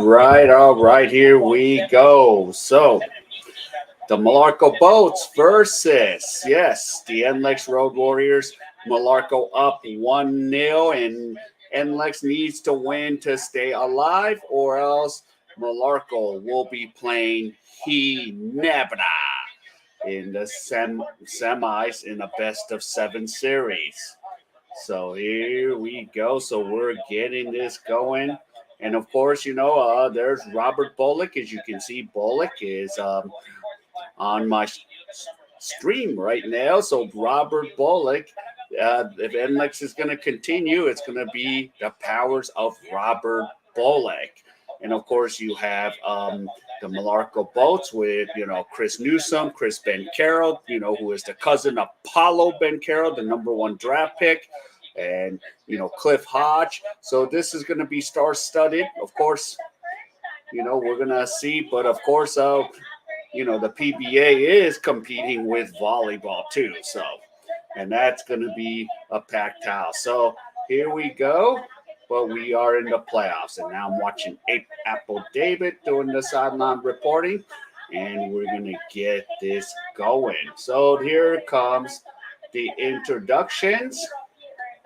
All right, here we go. So, the Meralco Boats versus, yes, the Nlex Road Warriors. Meralco up 1-0, and Nlex needs to win to stay alive, or else Meralco will be playing Ginebra in the semis in a best of 7 series. So here we go. So we're getting this going. And of course, there's Robert Bullock. As you can see, Bullock is on my stream right now. So Robert Bullock, if Nlex is going to continue, it's going to be the powers of Robert Bullock. And of course, you have the Meralco Boats with, Chris Newsom, Chris Bencaro, who is the cousin of Paulo Bencaro, the #1 draft pick, and, Cliff Hodge. So this is going to be star-studded. Of course, we're going to see. But, of course, the PBA is competing with volleyball, too. So, and that's going to be a packed house. So here we go. But we are in the playoffs, and now I'm watching Apple David doing the sideline reporting, and we're going to get this going. So here comes the introductions.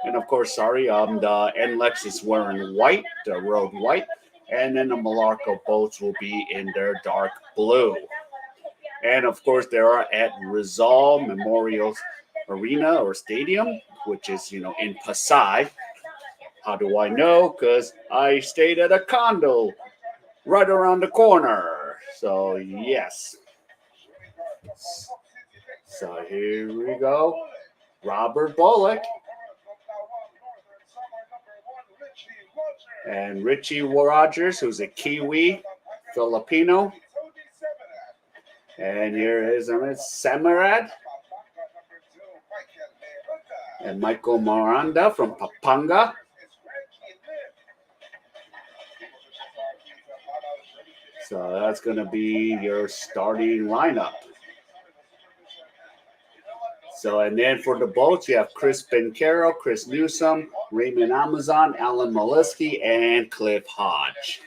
And, of course, the Nlex is wearing white, the road white, and then the Meralco Boats will be in their dark blue. And, of course, they are at Rizal Memorial Arena or Stadium, which is, in Pasay. How do I know? Because I stayed at a condo right around the corner. So, yes. So, here we go. Robert Bullock. And Richie Rogers, who's a Kiwi Filipino. And here is Samarad. And Michael Miranda from Pampanga. So that's going to be your starting lineup. So, and then for the Boats, you have Chris Bencaro, Chris Newsom, Raymond Amazon, Alan Maliski, and Cliff Hodge.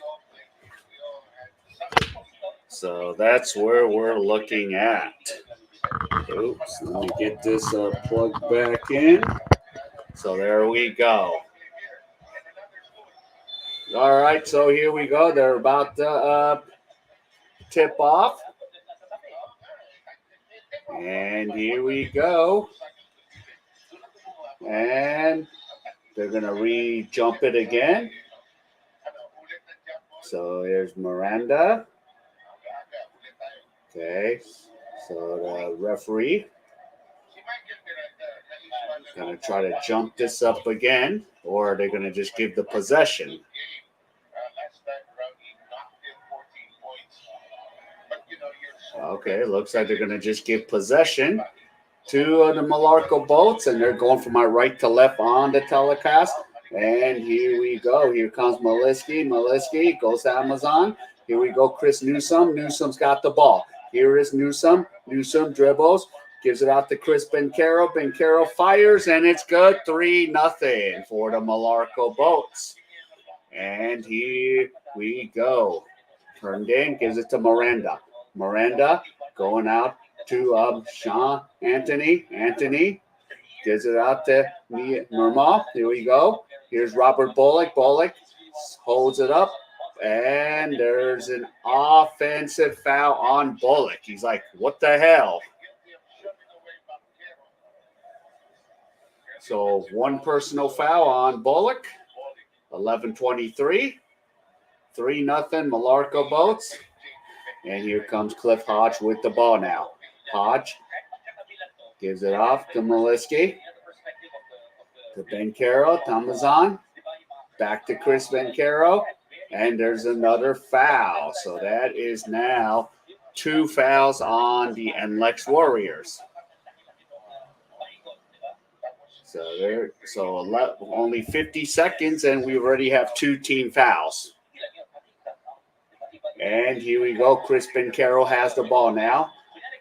So that's where we're looking at. Oops, let me get this plugged back in. So there we go. All right, so here we go. They're about to tip off. And here we go. And they're going to re-jump it again. So here's Miranda. Okay, so the referee is going to try to jump this up again, or they're going to just give the possession. Okay, looks like they're going to just give possession to the Meralco Boats, and they're going from my right to left on the telecast. And here we go. Here comes Maliski. Maliski goes to Amazon. Here we go, Chris Newsom. Newsom's got the ball. Here is Newsom. Newsom dribbles, gives it out to Chris Bencaro. Bencaro fires, and it's good. 3-0 for the Meralco Boats. And here we go. Turned in, gives it to Miranda. Miranda going out to Sean Anthony. Anthony gives it out to Mermal. Here we go. Here's Robert Bullock. Bullock holds it up, and there's an offensive foul on Bullock. He's like, what the hell? So one personal foul on Bullock. 11:23. 3-0 Meralco Boats. And here comes Cliff Hodge with the ball now. Hodge gives it off to Maliski. To Bencaro, Tamazan. Back to Chris Bencaro. And there's another foul. So that is now 2 fouls on the Nlex Warriors. So only 50 seconds, and we already have 2 team fouls. And here we go. Chris Bencaro has the ball now.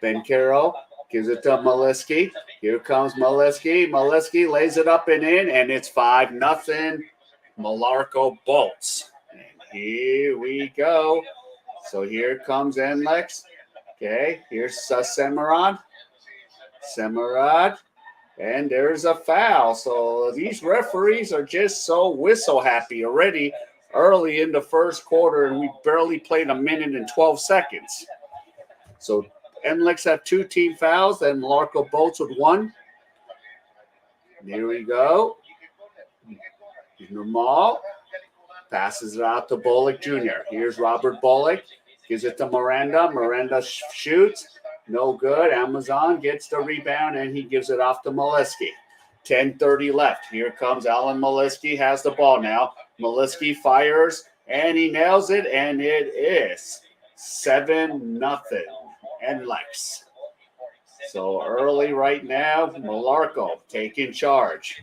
Bencaro gives it to Maliski. Here comes Maliski. Maliski lays it up and in, and it's 5-0 Meralco Boats. And here we go. So here comes Nlex. Okay, here's Semerad. And there's a foul. So these referees are just so whistle happy already early in the first quarter, and we barely played a minute and 12 seconds. So Nlex have 2 team fouls, and Meralco Boats with 1. Here we go. Normal passes it out to Bullock Jr. Here's Robert Bullock. Gives it to Miranda. Miranda shoots. No good. Amazon gets the rebound, and he gives it off to Maliski. 10:30 left. Here comes Alan Maliski. Has the ball now. Maliski fires, and he nails it, and it is 7-0. Nlex. So early right now, Meralco taking charge.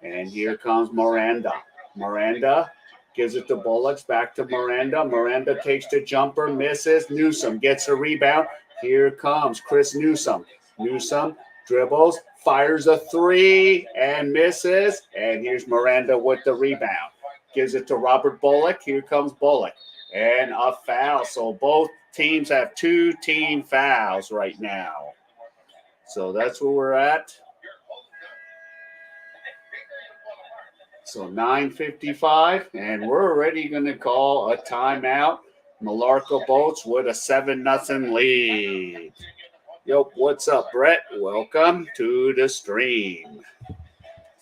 And here comes Miranda. Miranda gives it to Bullocks, back to Miranda. Miranda takes the jumper, misses. Newsom gets a rebound. Here comes Chris Newsom. Newsom dribbles, fires a 3, and misses. And here's Miranda with the rebound. Gives it to Robert Bullock. Here comes Bullock. And a foul. So both teams have 2 team fouls right now. So that's where we're at. So 9:55, and we're already going to call a timeout. Meralco Boats with a 7-0 lead. Yo, what's up, Brett? Welcome to the stream.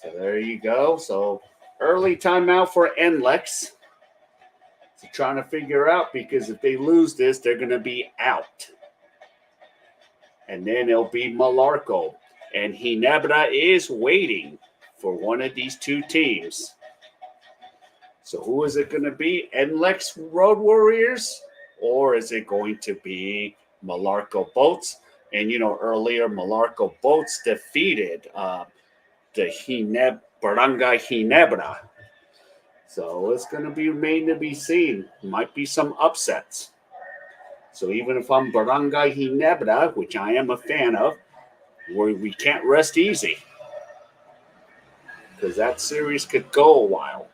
So there you go. So early timeout for Nlex. So trying to figure out, because if they lose this, they're going to be out. And then it'll be Meralco. And Ginebra is waiting for one of these 2 teams. So who is it going to be? Nlex Road Warriors? Or is it going to be Meralco Boats? And, earlier Meralco Boats defeated the Barangay Ginebra. So it's going to be remain to be seen. Might be some upsets. So even if I'm Barangay Ginebra, which I am a fan of, we can't rest easy, because that series could go a while.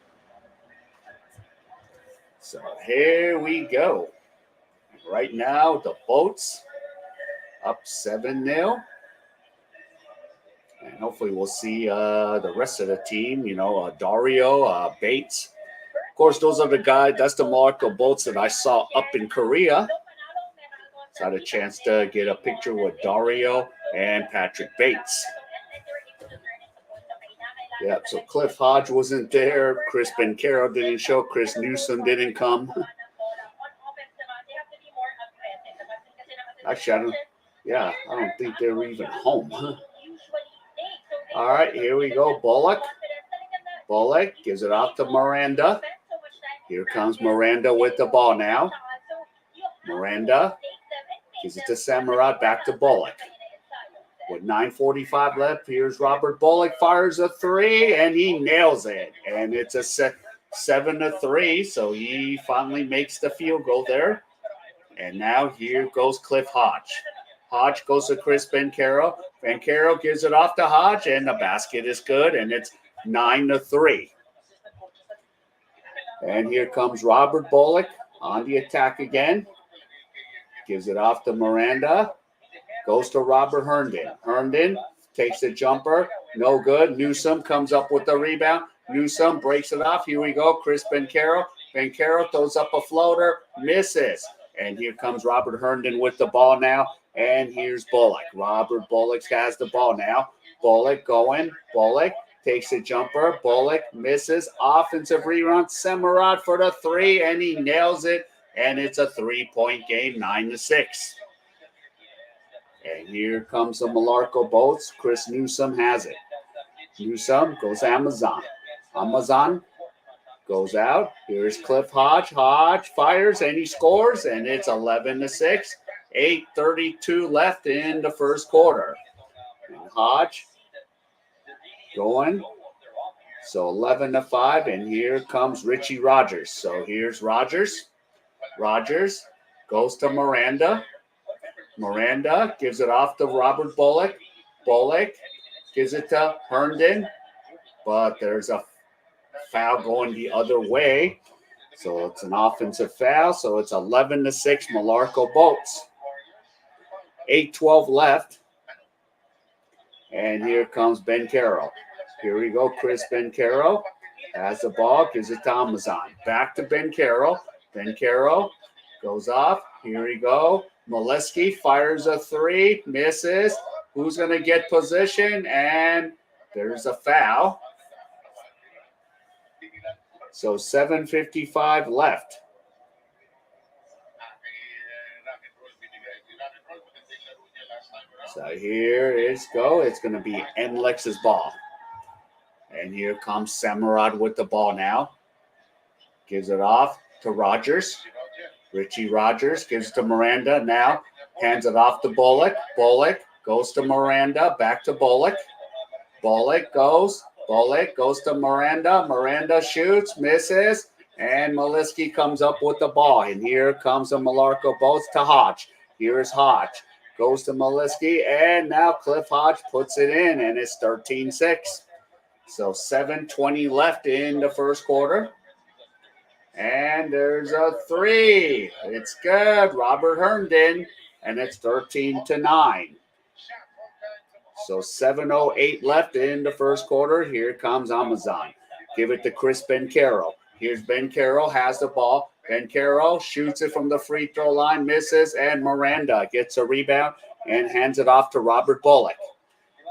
So here we go. Right now, the Boats up 7-0. And hopefully we'll see the rest of the team, Dario, Bates. Of course, those are the guys, that's the Meralco Boats that I saw up in Korea. So I had a chance to get a picture with Dario and Patrick Bates. Yep, so Cliff Hodge wasn't there. Chris Bencaro didn't show. Chris Newsom didn't come. Actually, I don't think they were even home. All right, here we go. Bullock gives it off to Miranda. Here comes Miranda with the ball now. Miranda gives it to Samurai, back to Bullock. With 9:45 left, here's Robert Bullock, fires a 3, and he nails it. And it's a 7-3, so he finally makes the field goal there. And now here goes Cliff Hodge. Hodge goes to Chris Bencaro. Bencaro gives it off to Hodge, and the basket is good, and it's 9-3. And here comes Robert Bullock on the attack again. Gives it off to Miranda. Goes to Robert Herndon. Herndon takes the jumper. No good. Newsom comes up with the rebound. Newsom breaks it off. Here we go. Chris Bencaro. Bencaro throws up a floater. Misses. And here comes Robert Herndon with the ball now. And here's Bullock. Robert Bullock has the ball now. Bullock going. Bullock takes a jumper. Bullock misses. Offensive rebound. Semerad for the 3, and he nails it. And it's a 3-point game, 9-6. And here comes the Meralco Boats. Chris Newsom has it. Newsom goes Amazon. Amazon goes out. Here's Cliff Hodge. Hodge fires, and he scores, and it's 11-6. 8:32 left in the first quarter. And Hodge going. So 11-5, and here comes Richie Rogers. So here's Rogers. Rogers goes to Miranda. Miranda gives it off to Robert Bullock. Bullock gives it to Herndon, but there's a foul going the other way. So it's an offensive foul. So it's 11-6 Meralco Bolts. 8:12 left. And here comes Ben Carroll. Here we go. Chris Ben Carroll has the ball, gives it to Amazon. Back to Ben Carroll. Ben Carroll goes off. Here we go. Molesky fires a three, misses. Who's going to get position? And there's a foul. So 7:55 left. So here is go. It's going to be Nlex's ball. And here comes Samarad with the ball now. Gives it off to Rogers. Richie Rogers gives it to Miranda now. Hands it off to Bullock. Bullock goes to Miranda. Back to Bullock. Bullock goes to Miranda. Miranda shoots, misses. And Molesky comes up with the ball. And here comes the Meralco Bolts to Hodge. Here's Hodge. Goes to Molesky. And now Cliff Hodge puts it in. And it's 13-6. So 7:20 left in the first quarter. And there's a three. It's good. Robert Herndon. And it's 13-9. So 7:08 left in the first quarter. Here comes Amazon. Give it to Chris Ben Carroll. Here's Ben Carroll, has the ball. Ben Carroll shoots it from the free throw line, misses, and Miranda gets a rebound and hands it off to Robert Bullock.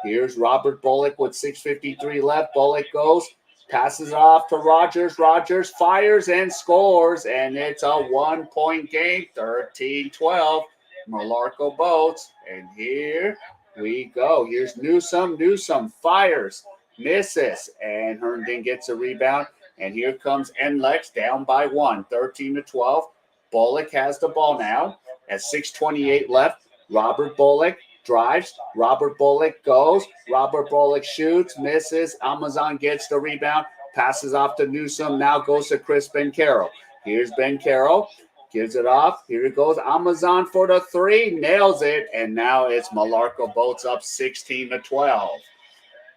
Here's Robert Bullock with 6:53 left. Bullock goes, passes it off to Rogers. Rogers fires and scores, and it's a 1-point game, 13-12. Meralco Bolts, and here we go. Here's Newsome. Newsome fires, misses, and Herndon gets a rebound. And here comes Nlex down by 1, 13-12. Bullock has the ball now at 6:28 left. Robert Bullock drives. Robert Bullock goes. Robert Bullock shoots, misses. Amazon gets the rebound, passes off to Newsome. Now goes to Chris Ben Carroll. Here's Ben Carroll. Gives it off. Here it goes. Amazon for the three. Nails it. And now it's Meralco Bolts up 16-12.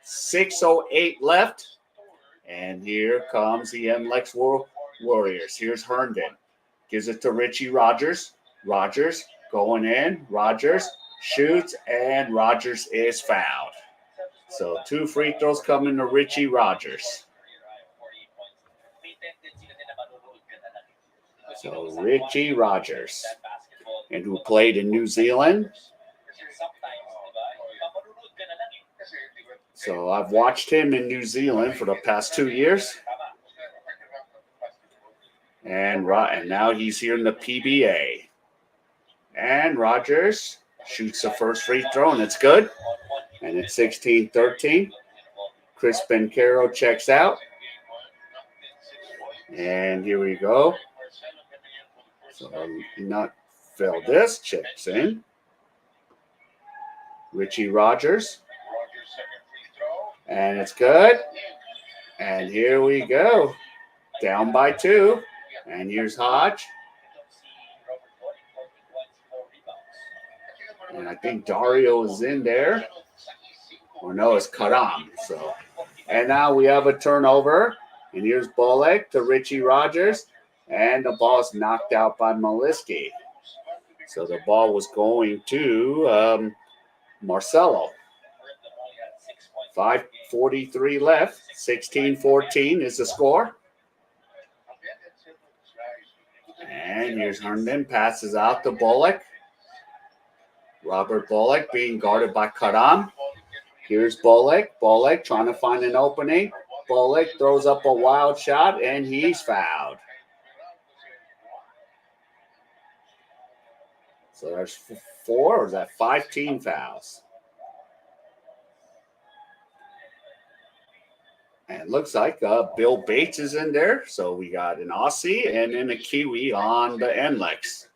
6:08 left. And here comes the Nlex Warriors. Here's Herndon. Gives it to Richie Rogers. Rogers going in. Rogers shoots. And Rogers is fouled. So 2 free throws coming to Richie Rogers. So Richie Rogers, and who played in New Zealand. So I've watched him in New Zealand for the past 2 years. And now he's here in the PBA. And Rogers shoots the first free throw, and it's good. And it's 16-13. Chris Ben Carroll checks out. And here we go. So not Phil this checks in. Richie Rogers. And it's good. And here we go. Down by 2. And here's Hodge. And I think Dario is in there. Or no, it's K.A.E. So, and now we have a turnover. And here's Bullock to Richie Rogers. And the ball's knocked out by Molesky. So the ball was going to Marcelo. 5:43 left. 16-14 is the score. And here's Herndon. Passes out to Bullock. Robert Bullock being guarded by K.A.E. Here's Bullock. Bullock trying to find an opening. Bullock throws up a wild shot, and he's fouled. So there's 4, or is that 5 team fouls? And it looks like Bill Bates is in there. So we got an Aussie and then a Kiwi on the Nlex.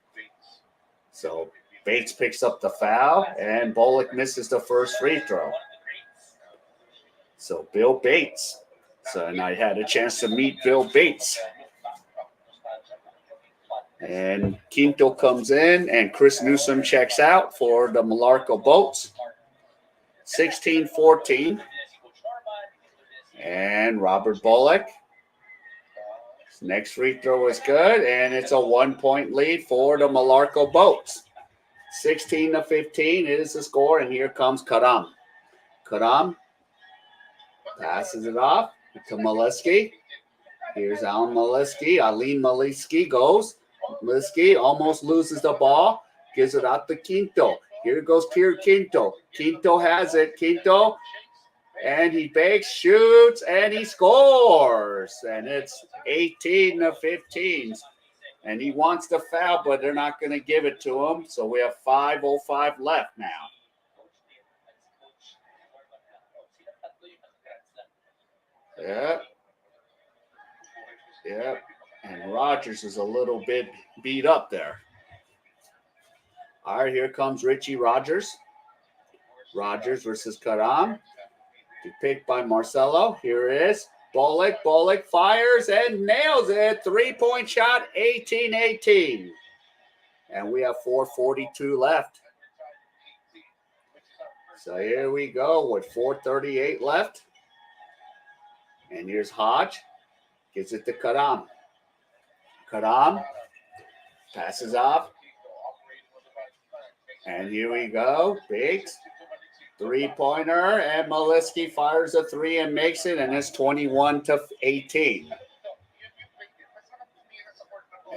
So Bates picks up the foul, and Bullock misses the first free throw. So Bill Bates. And I had a chance to meet Bill Bates. And Quinto comes in, and Chris Newsome checks out for the Meralco Bolts. 16-14. And Robert Bullock. Next free throw is good, and it's a 1-point lead for the Meralco Boats. 16-15 is the score, and here comes K.A.E. K.A.E. passes it off to Maliski. Here's Alan Maliski. Aline Maliski goes. Maliski almost loses the ball. Gives it out to Quinto. Here goes Quinto. Quinto has it. Quinto. And he bakes, shoots, and he scores. And it's 18-15. And he wants to foul, but they're not going to give it to him. So we have 5:05 left now. Yep. Yep. And Rogers is a little bit beat up there. All right, here comes Richie Rogers. Rogers versus K.A.E. Picked by Marcelo. Here it is. Bullock fires and nails it. 3-point shot, 18-18. And we have 4:42 left. So here we go with 4:38 left. And here's Hodge. Gives it to K.A.E. K.A.E. passes off. And here we go. Biggs. Three-pointer, and Maliski fires a three and makes it, and it's 21-18.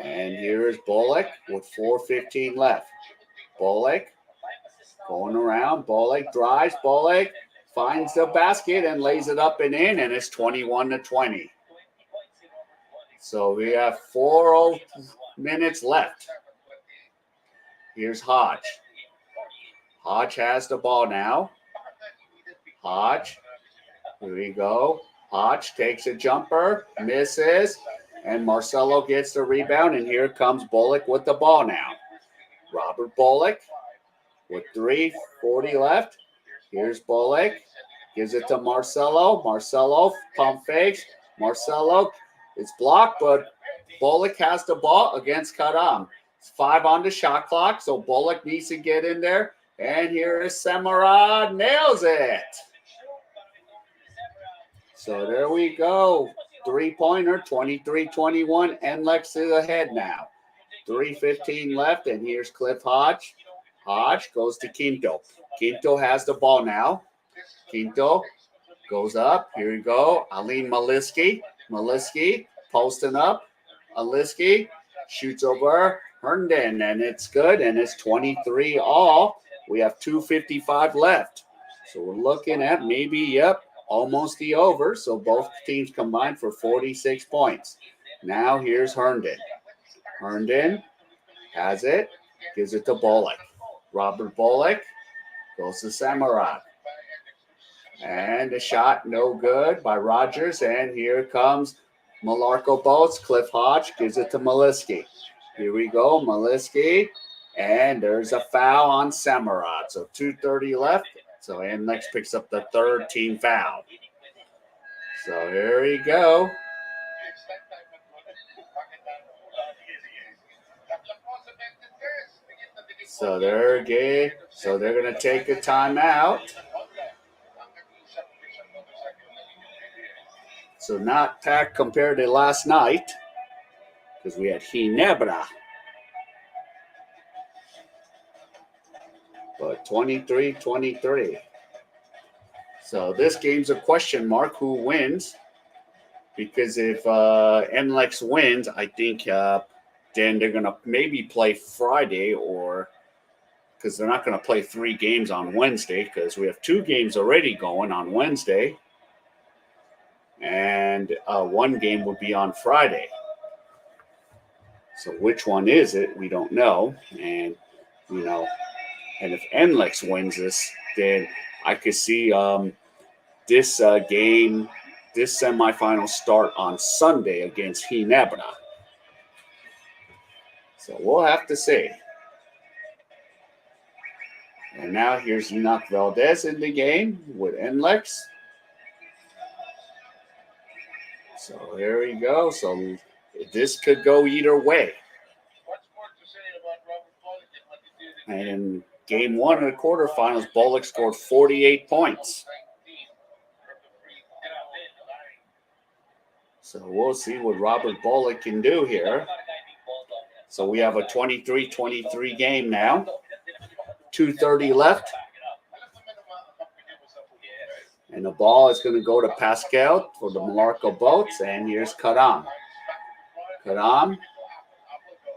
And here's Bullock with 4:15 left. Bullock going around. Bullock drives. Bullock finds the basket and lays it up and in, and it's 21-20. So we have 4 minutes left. Here's Hodge. Hodge has the ball now. Hodge. Here we go. Hodge takes a jumper, misses, and Marcelo gets the rebound, and here comes Bullock with the ball now. Robert Bullock with 3:40 left. Here's Bullock. Gives it to Marcelo. Marcelo pump fakes. Marcelo, it's blocked, but Bullock has the ball against K.A.E. It's 5 on the shot clock, so Bullock needs to get in there. And here is Samarad, nails it. So there we go. 3-pointer, 23-21. Nlex is ahead now. 3:15 left, and here's Cliff Hodge. Hodge goes to Quinto. Quinto has the ball now. Quinto goes up. Here we go. Aline Maliski. Maliski posting up. Maliski shoots over Herndon, and it's good, and it's 23 all. We have 2:55 left. So we're looking at maybe, almost the over. So both teams combined for 46 points. Now here's Herndon. Herndon has it, gives it to Bullock. Robert Bullock goes to Samarad. And the shot no good by Rogers. And here comes Meralco Boats. Cliff Hodge gives it to Maliski. Here we go, Maliski. And there's a foul on Samarad. So 2:30 left. So Nlex picks up the third team foul. So here we go. So they're going to take a timeout. So not packed compared to last night because we had Ginebra. But 23-23. So this game's a question mark who wins. Because if Nlex wins, I think then they're going to maybe play Friday, or because they're not going to play 3 games on Wednesday because we have 2 games already going on Wednesday. And 1 game would be on Friday. So which one is it? We don't know. And, and if Nlex wins this, then I could see this semifinal start on Sunday against Ginebra. So we'll have to see. And now here's Enoch Valdez in the game with Nlex. So here we go. So this could go either way. And in game 1 of the quarterfinals, Bullock scored 48 points. So we'll see what Robert Bullock can do here. So we have a 23-23 game now. 2:30 left. And the ball is going to go to Pascal for the Meralco Boats. And here's K.A.E. K.A.E.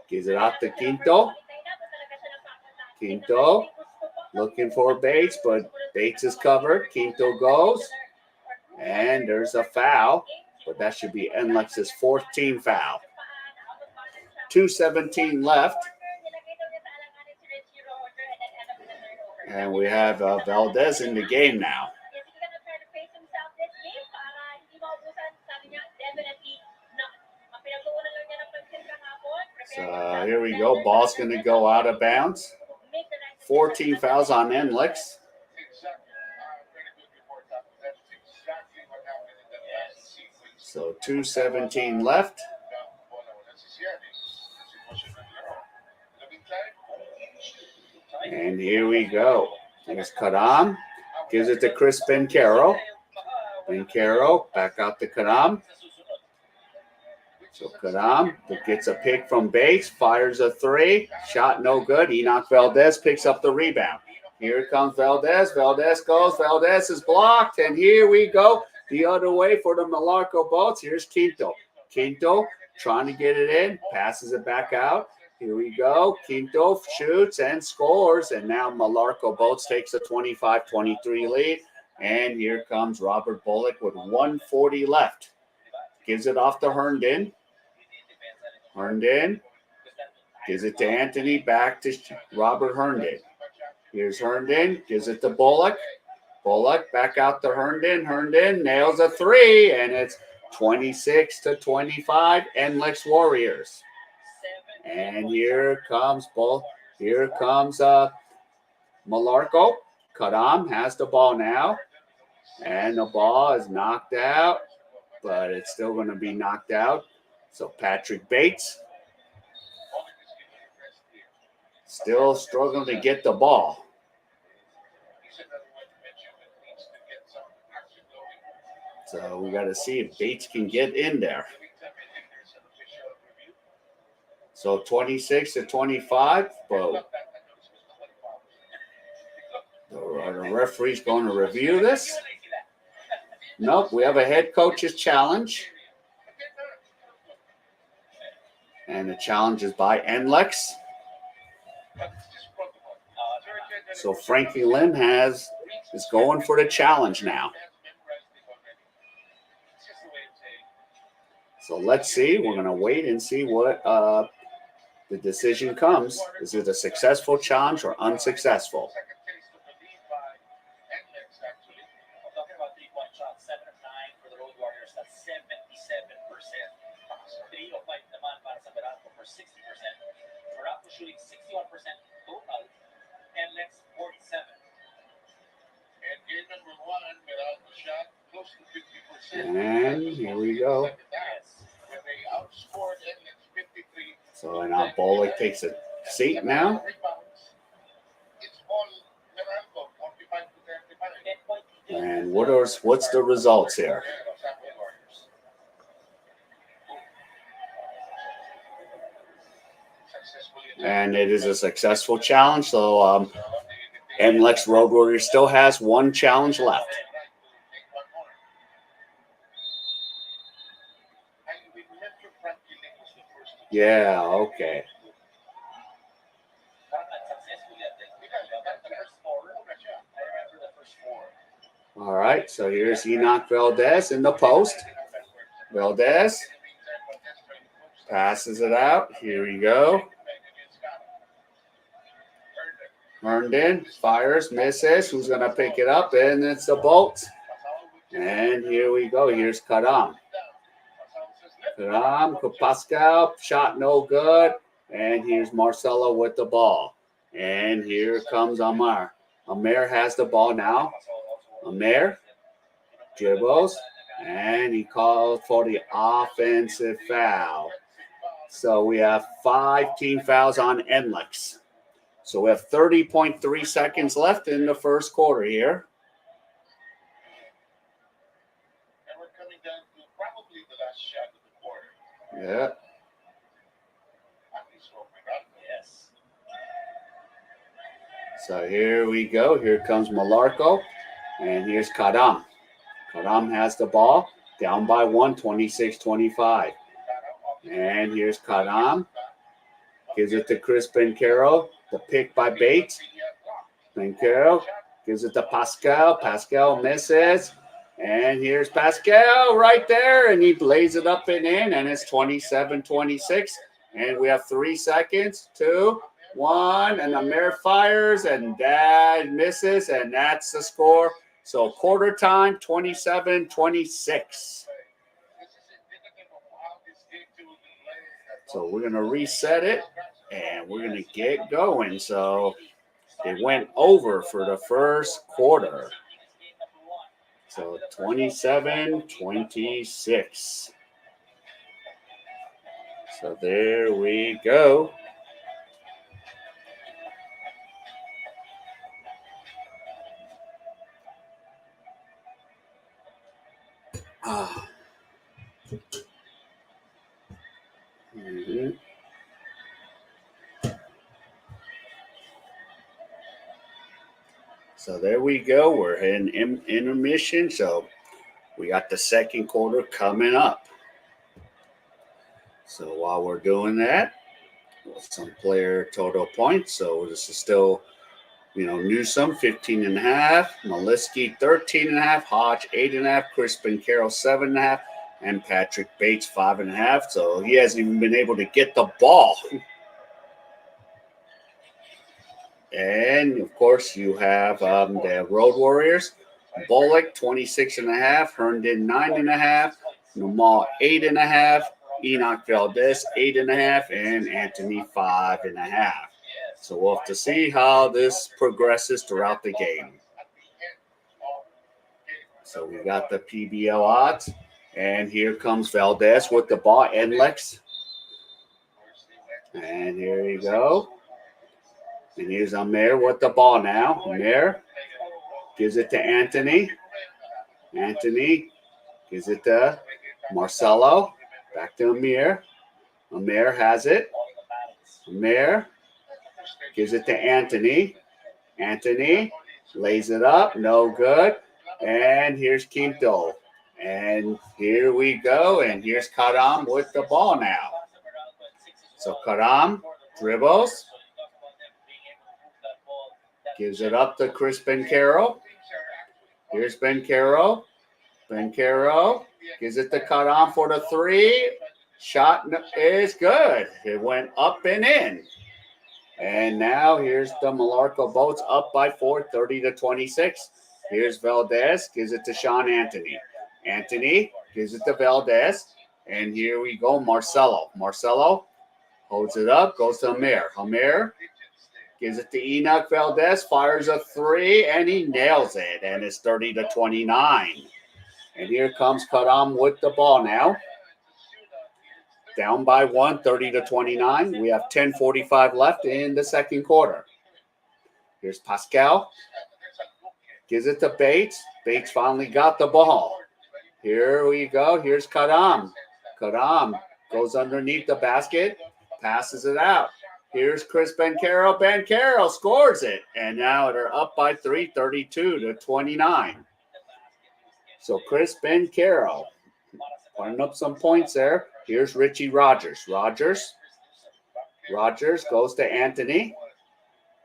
gives it out to Quinto. Quinto looking for Bates, but Bates is covered. Quinto goes. And there's a foul. But that should be Nlex's 4th team foul. 2:17 left. And we have Valdez in the game now. So here we go. Ball's going to go out of bounds. 14 fouls on Nlex. So 2:17 left. And here we go. Here's K.A.E. Gives it to Chris Bencaro. Bencaro back out to K.A.E. So K.A.E. gets a pick from Bates, fires a 3. Shot no good. Enoch Valdez picks up the rebound. Here comes Valdez. Valdez goes. Valdez is blocked. And here we go. The other way for the Meralco Boats. Here's Quinto. Quinto trying to get it in. Passes it back out. Here we go. Quinto shoots and scores. And now Meralco Boats takes a 25-23 lead. And here comes Robert Bullock with 1:40 left. Gives it off to Herndon. Herndon gives it to Anthony. Back to Robert Herndon. Here's Herndon. Gives it to Bullock. Bullock back out to Herndon. Herndon nails a 3. And it's 26-25. Nlex Warriors. And here comes Meralco. K.A.E. has the ball now. And the ball is knocked out. But it's still going to be knocked out. So Patrick Bates still struggling to get the ball. So we got to see if Bates can get in there. So 26-25, but the referee's going to review this. Nope, we have a head coach's challenge. And the challenge is by Nlex. So Frankie Lynn is going for the challenge now. So let's see. We're going to wait and see what the decision comes. Is it a successful challenge or unsuccessful? Meralco shooting 61% total, Nlex 47. And game number 1, Meralco shot close to 50%. And here we go. When they outscored Nlex 53. So now Bullock takes a seat now. It's all Meralco, 45 to 35. And what's the results here? And it is a successful challenge. So Nlex Road Warriors still has one challenge left. Yeah, okay. All right, so here's Enoch Valdez in the post. Valdez passes it out. Here we go. Herndon fires, misses. Who's going to pick it up? And it's the Bolts. And here we go. Here's K.A.E. K.A.E. Pascal, shot no good. And here's Marcelo with the ball. And here comes Amar. Amir has the ball now. Amir dribbles. And he calls for the offensive foul. So we have 5 team fouls on Nlex. So we have 30.3 seconds left in the first quarter here. And we're coming down to probably the last shot Yeah. Yes. So here we go. Here comes Meralco. And here's K.A.E. K.A.E. has the ball. Down by 1, 26-25. And here's K.A.E. Gives it to Chris Bencaro. The pick by Bates. Bencaro gives it to Pascal. Pascal misses. And here's Pascal right there. And he lays it up and in. And it's 27-26. And we have 3 seconds. 2, 1. And Amir fires. And that misses. And that's the score. So quarter time, 27-26. So we're going to reset it. And we're going to get going. So it went over for the first quarter. So 27-26. So there we go. Mhm. So there we go. We're in intermission. So we got the second quarter coming up. So while we're doing that, some player total points. So this is still, Newsome 15.5, Maliski 13.5, Hodge 8.5, Chris Bencaro 7.5, and Patrick Bates 5.5. So he hasn't even been able to get the ball. And of course, you have the Road Warriors. Bullock 26.5, Herndon 9.5, Namal 8.5, Enoch Valdez 8.5, and Anthony 5.5. So we'll have to see how this progresses throughout the game. So we got the PBL odds, and here comes Valdez with the ball. Nlex, and here you go. And here's Amir with the ball now. Amir gives it to Anthony. Anthony gives it to Marcelo. Back to Amir. Amir has it. Amir gives it to Anthony. Anthony lays it up. No good. And here's Quinto. And here we go. And here's K.A.E. with the ball now. So K.A.E. dribbles. Gives it up to Chris Bencaro. Here's Bencaro. Bencaro gives it to K.A.E. for the 3. Shot is good. It went up and in. And now here's the Meralco Boats up by 4, 30-26. Here's Valdez. Gives it to Sean Anthony. Anthony gives it to Valdez. And here we go, Marcelo. Marcelo holds it up, goes to Amir. Amir gives it to Enoch Valdez, fires a 3, and he nails it. And it's 30-29. And here comes K.A.E. with the ball now. Down by 1, 30-29. We have 10:45 left in the second quarter. Here's Pascal. Gives it to Bates. Bates finally got the ball. Here we go. Here's K.A.E. K.A.E. goes underneath the basket. Passes it out. Here's Chris Bencaro. Bencaro scores it. And now they're up by 3, 32-29. So Chris Bencaro putting up some points there. Here's Richie Rogers. Rogers goes to Anthony.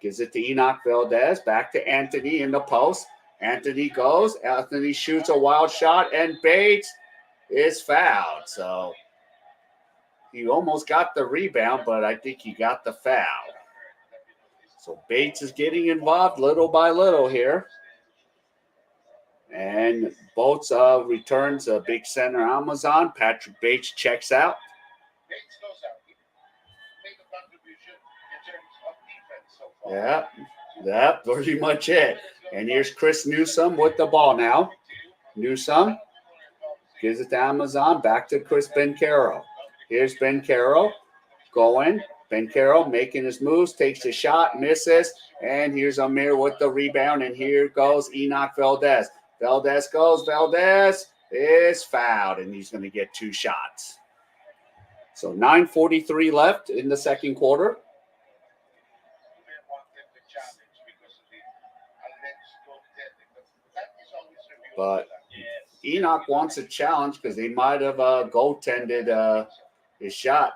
Gives it to Enoch Valdez. Back to Anthony in the post. Anthony goes. Anthony shoots a wild shot. And Bates is fouled. So he almost got the rebound, but I think he got the foul. So Bates is getting involved little by little here. And Boats returns a big center Amazon. Patrick Bates checks out. Yeah, pretty much it. And here's Chris Newsome with the ball now. Newsome gives it to Amazon. Back to Chris Bencaro. Here's Bencaro going. Bencaro making his moves, takes a shot, misses. And here's Amir with the rebound. And here goes Enoch Valdez. Valdez goes. Valdez is fouled, and he's going to get 2 shots. So 9:43 left in the second quarter. But Enoch wants a challenge because they might have goaltended his shot.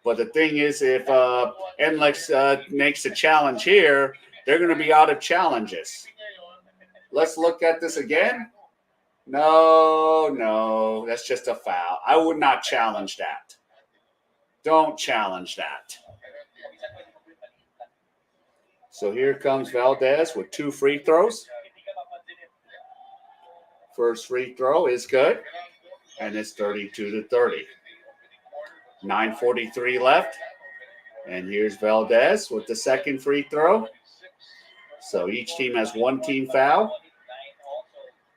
But the thing is, if Nlex makes a challenge here, they're going to be out of challenges. Let's look at this again. No, that's just a foul. I would not challenge that. Don't challenge that. So here comes Valdez with 2 free throws. First free throw is good, and it's 32-30. 9:43 left, and here's Valdez with the second free throw. So each team has 1 team foul,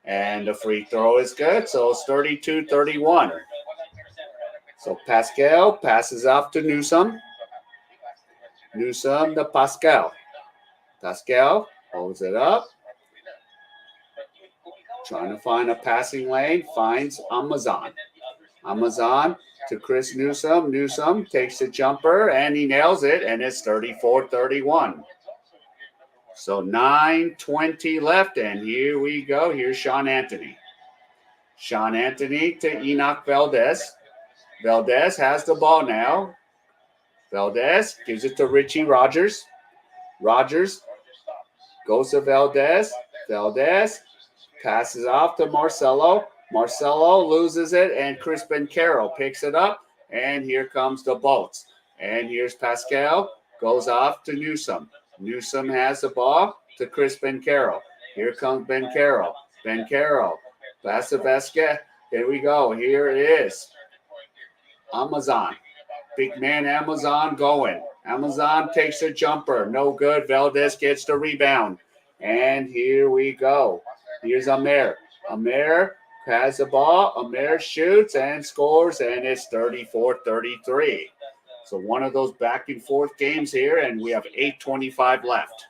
and the free throw is good. So it's 32-31. So Pascal passes off to Newsome. Newsome to Pascal. Pascal holds it up. Trying to find a passing lane, finds Amazon. Amazon to Chris Newsome. Newsome takes a jumper, and he nails it, and it's 34-31. So 9:20 left, and here we go. Here's Sean Anthony. Sean Anthony to Enoch Valdez. Valdez has the ball now. Valdez gives it to Richie Rogers. Rogers goes to Valdez. Valdez passes off to Marcelo. Marcelo loses it, and Chris Bencaro picks it up, and here comes the Bolts. And here's Pascal, goes off to Newsome. Newsome has the ball to Chris Bencaro. Here comes Bencaro. Bencaro, pass to Vasquez. Here we go. Here it is. Amazon. Big man Amazon going. Amazon takes a jumper. No good. Valdez gets the rebound. And here we go. Here's Amer. Amer has the ball. Amer shoots and scores, and it's 34-33. So one of those back and forth games here, and we have 8:25 left.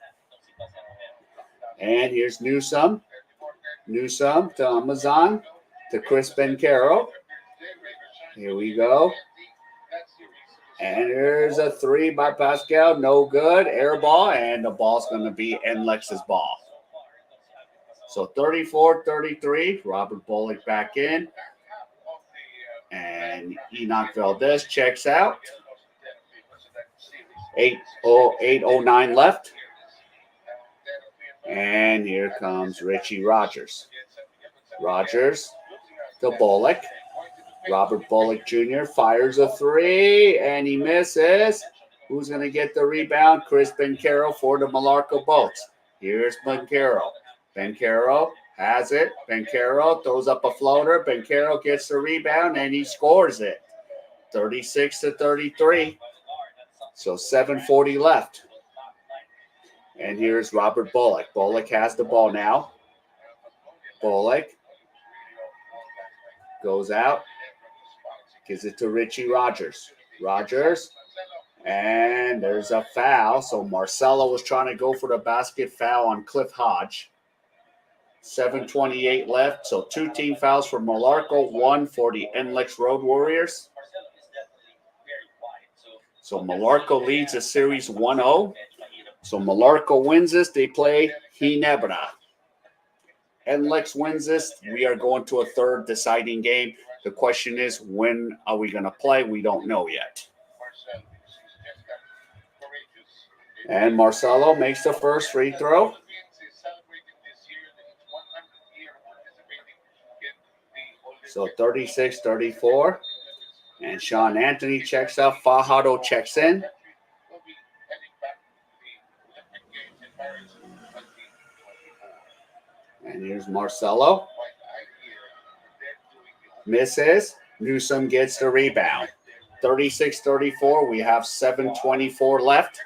And here's Newsome. Newsome to Amazon to Chris Bencaro. Here we go. And there's a 3 by Pascal. No good. Air ball, and the ball's going to be Nlex's ball. So 34-33. Robert Bullock back in. And Enoch Valdez checks out. 8:09 left. And here comes Richie Rogers. Rogers to Bullock. Robert Bullock Jr. fires a 3, and he misses. Who's going to get the rebound? Chris Bencaro for the Meralco Bolts. Here's Bencaro. Bencaro has it. Bencaro throws up a floater. Bencaro gets the rebound, and he scores it. 36-33. So 7:40 left. And here's Robert Bullock. Bullock has the ball now. Bullock goes out. Gives it to Richie Rogers. Rogers. And there's a foul. So Marcelo was trying to go for the basket foul on Cliff Hodge. 7:28 left. So 2 team fouls for Meralco, 1 for the Nlex Road Warriors. So Meralco leads the series 1-0. So Meralco wins this. They play Ginebra. Nlex wins this. We are going to a third deciding game. The question is, when are we going to play? We don't know yet. And Marcelo makes the first free throw. So 36-34. And Sean Anthony checks out. Fajardo checks in. And here's Marcelo. Misses. Newsome gets the rebound. 36-34. We have 7:24 left.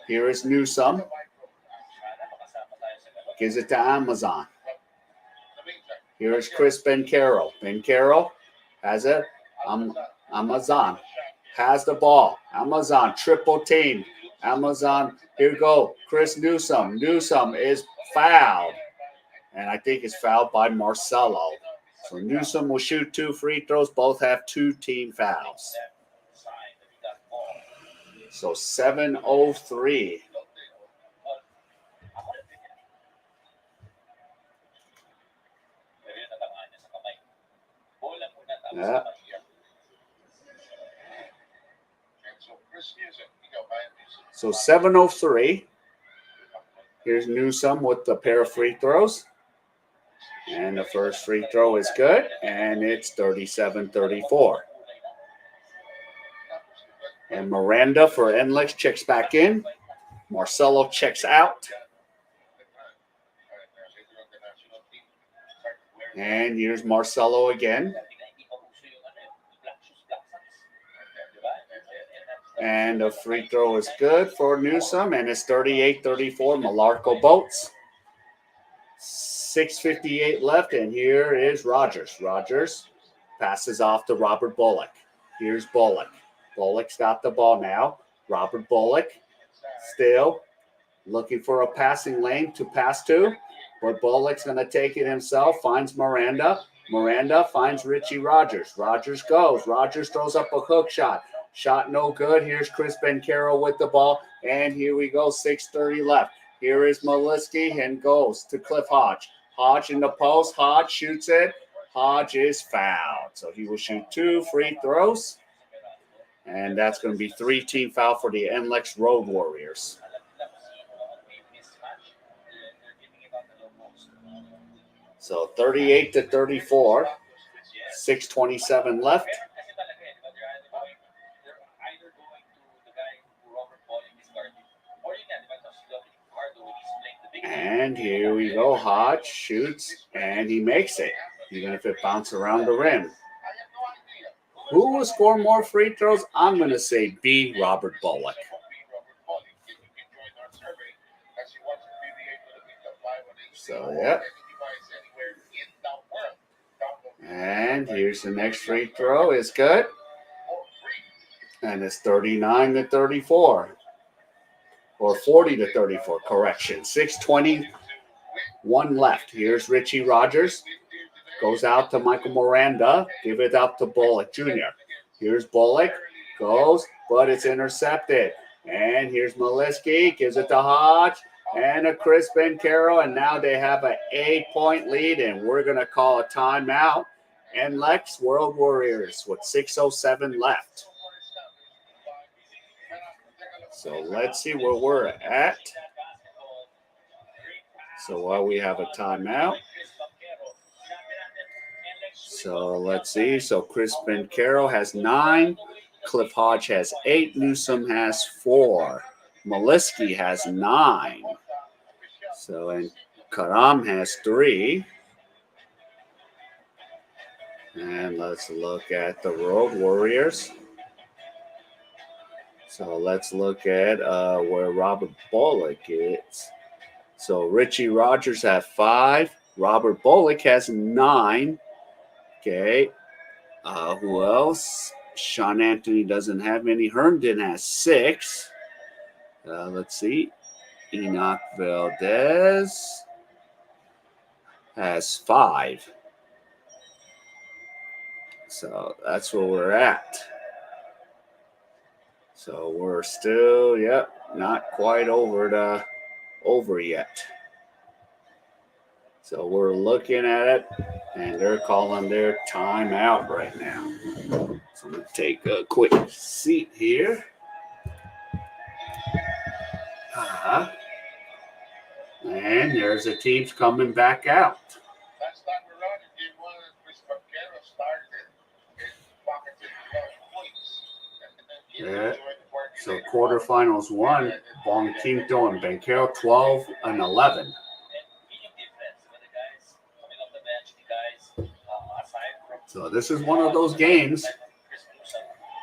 Here is Newsome. Gives it to Amazon. Here is Chris Bencaro. Bencaro has it. Amazon has the ball. Amazon triple team. Amazon, here we go. Chris Newsome. Newsome is fouled. And I think it's fouled by Marcelo. So Newsom will shoot 2 free throws. Both have 2 team fouls. So 7:03. Yeah. So 7:03. Here's Newsom with the pair of free throws. And the first free throw is good. And it's 37-34. And Miranda for Nlex checks back in. Marcelo checks out. And here's Marcelo again. And the free throw is good for Newsom, and it's 38-34. Meralco Boats. 6:58 left, and here is Rogers. Rogers passes off to Robert Bullock. Here's Bullock. Bullock's got the ball now. Robert Bullock still looking for a passing lane to pass to, but Bullock's going to take it himself, finds Miranda. Miranda finds Richie Rogers. Rogers goes. Rogers throws up a hook shot. Shot no good. Here's Chris Bencaro with the ball, and here we go, 6:30 left. Here is Maliski and goes to Cliff Hodge. Hodge in the post. Hodge shoots it. Hodge is fouled. So he will shoot 2 free throws, and that's going to be 3 team foul for the Nlex Road Warriors. So 38-34, 6:27 left. And here we go. Hodge shoots, and he makes it, even if it bounces around the rim. Who will score more free throws? I'm going to say B, Robert Bullock. So, yeah. And here's the next free throw. It's good. And it's 39-34. Or 40-34, correction. 6:21 left. Here's Richie Rogers. Goes out to Michael Miranda. Give it up to Bullock Jr. Here's Bullock. Goes, but it's intercepted. And here's Maliski. Gives it to Hodge. And a Chris Bencaro. And now they have an 8-point lead. And we're going to call a timeout. Nlex World Warriors with 6:07 left. So let's see where we're at. So while we have a timeout. So let's see. So Chris Bencaro has 9. Cliff Hodge has 8. Newsom has 4. Maliski has 9. So and Karam has 3. And let's look at the Road Warriors. So let's look at where Robert Bullock is. So Richie Rogers has 5. Robert Bullock has 9. Okay. Who else? Sean Anthony doesn't have any. Herndon has 6. Let's see. Enoch Valdez has 5. So that's where we're at. So we're still, not quite over yet. So we're looking at it, and they're calling their timeout right now. So I'm going to take a quick seat here. And there's the teams coming back out. Yeah. So quarterfinals 1, Bong Quinto and Bencaro 12-11. So this is one of those games.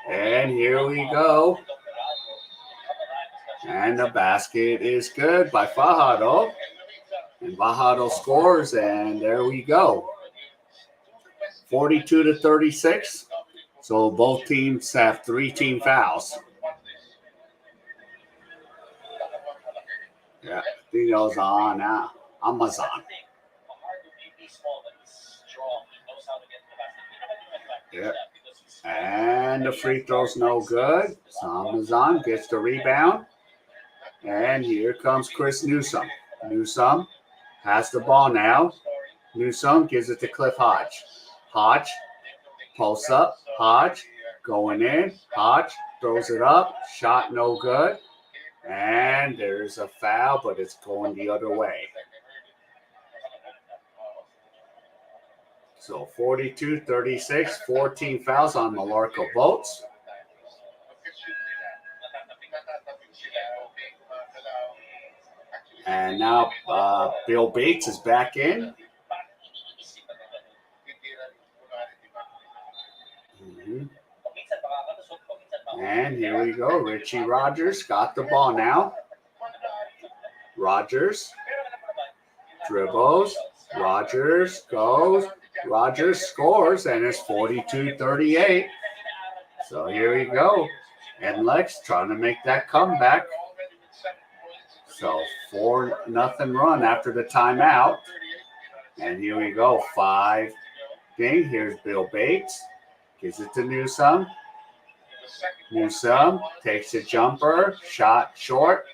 And here we go. And the basket is good by Fajardo. And Fajardo scores, and there we go. 42-36. So both teams have 3 team fouls. Yeah, Dino's on now. Amazon. Yep. And the free throw's no good. Samazan gets the rebound. And here comes Chris Newsom. Newsom has the ball now. Newsom gives it to Cliff Hodge. Hodge, pulse up. Hodge going in. Hodge throws it up. Shot no good. And there's a foul, but it's going the other way. So 42-36, 14 fouls on Meralco Bolts. And now Bill Bates is back in. And here we go. Richie Rogers got the ball now. Rogers dribbles. Rogers goes. Rogers scores, and it's 42-38. So here we go. Nlex trying to make that comeback. So 4-0 run after the timeout. And here we go. 5 thing. Here's Bill Bates. Gives it to Newsom. Newsom takes a jumper. Shot short.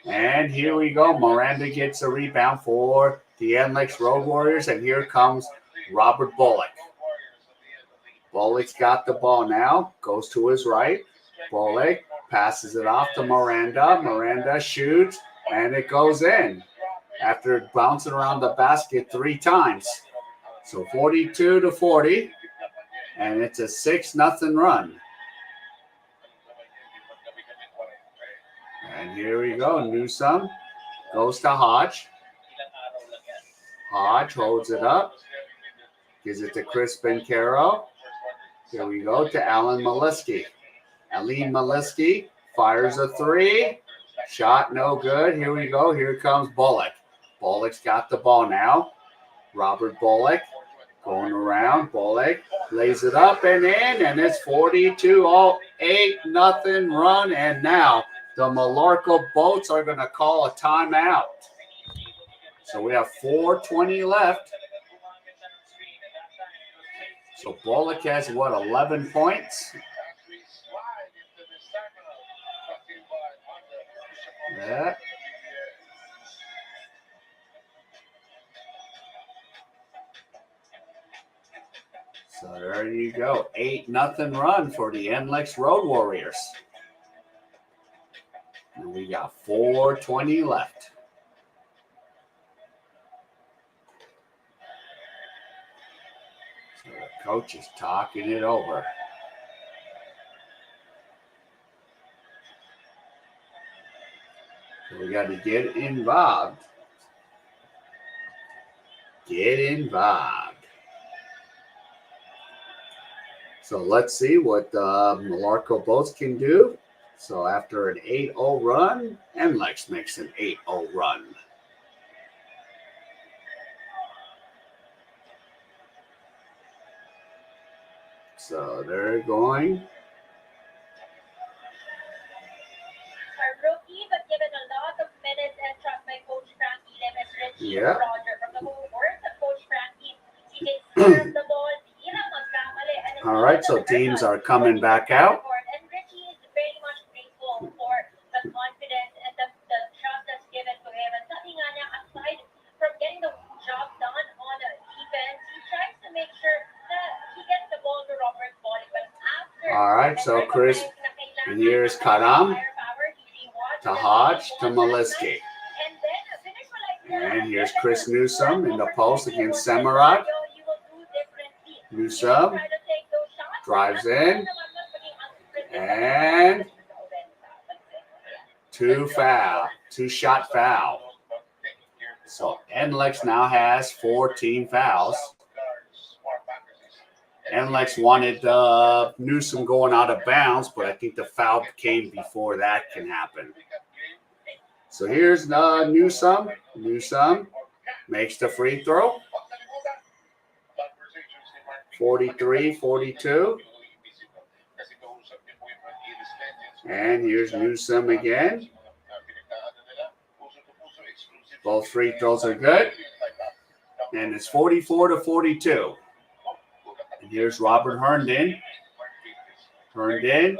And here we go. Miranda gets a rebound for the Nlex Road Warriors. And here comes Robert Bullock. Bullock's got the ball now. Goes to his right. Bullock passes it off to Miranda. Miranda shoots. And it goes in after bouncing around the basket 3 times. So 42-40. And it's a 6-0 run. And here we go. Newsom goes to Hodge. Hodge holds it up. Gives it to Chris Bencaro. Here we go to Alan Maliski. Aline Maliski fires a 3. Shot no good. Here we go. Here comes Bullock. Bullock's got the ball now. Robert Bullock going around. Bullock lays it up and in. And it's 42-8-0 run. And now the Meralco Bolts are going to call a timeout. So we have 4:20 left. So Bullock has, 11 points? Yeah. So there you go. 8-0 run for the Nlex Road Warriors. And we got 4:20 left. So the coach is talking it over. So we got to get involved. Get involved. So let's see what Meralco Bolts can do. So after an 8-0 run, Nlex makes an 8-0 run. So they're going. A rookie, but given a lot of minutes and trust by Coach Frankie Lemes, Richie Yeah. Roger from the cohort of Coach Frankie. He takes care of the ball. All right, so teams are coming back out. And Richie is very much grateful for the confidence and the trust that's given to him. And sabi nga niya, aside from getting the job done on defense, he tries to make sure that he gets the ball to Robert Bullock. But after, All right, so Chris, and here's Karam to Hodge to Maliski. And here's Chris Newsom in the post against Semirad. Newsom drives in. And 2-shot foul. So Nlex now has 14 fouls. Nlex wanted Newsom going out of bounds, but I think the foul came before that can happen. So here's Newsom. Newsom makes the free throw. 43-42. And here's Newsom again. Both free throws are good. And it's 44-42. Here's Robert Herndon. Herndon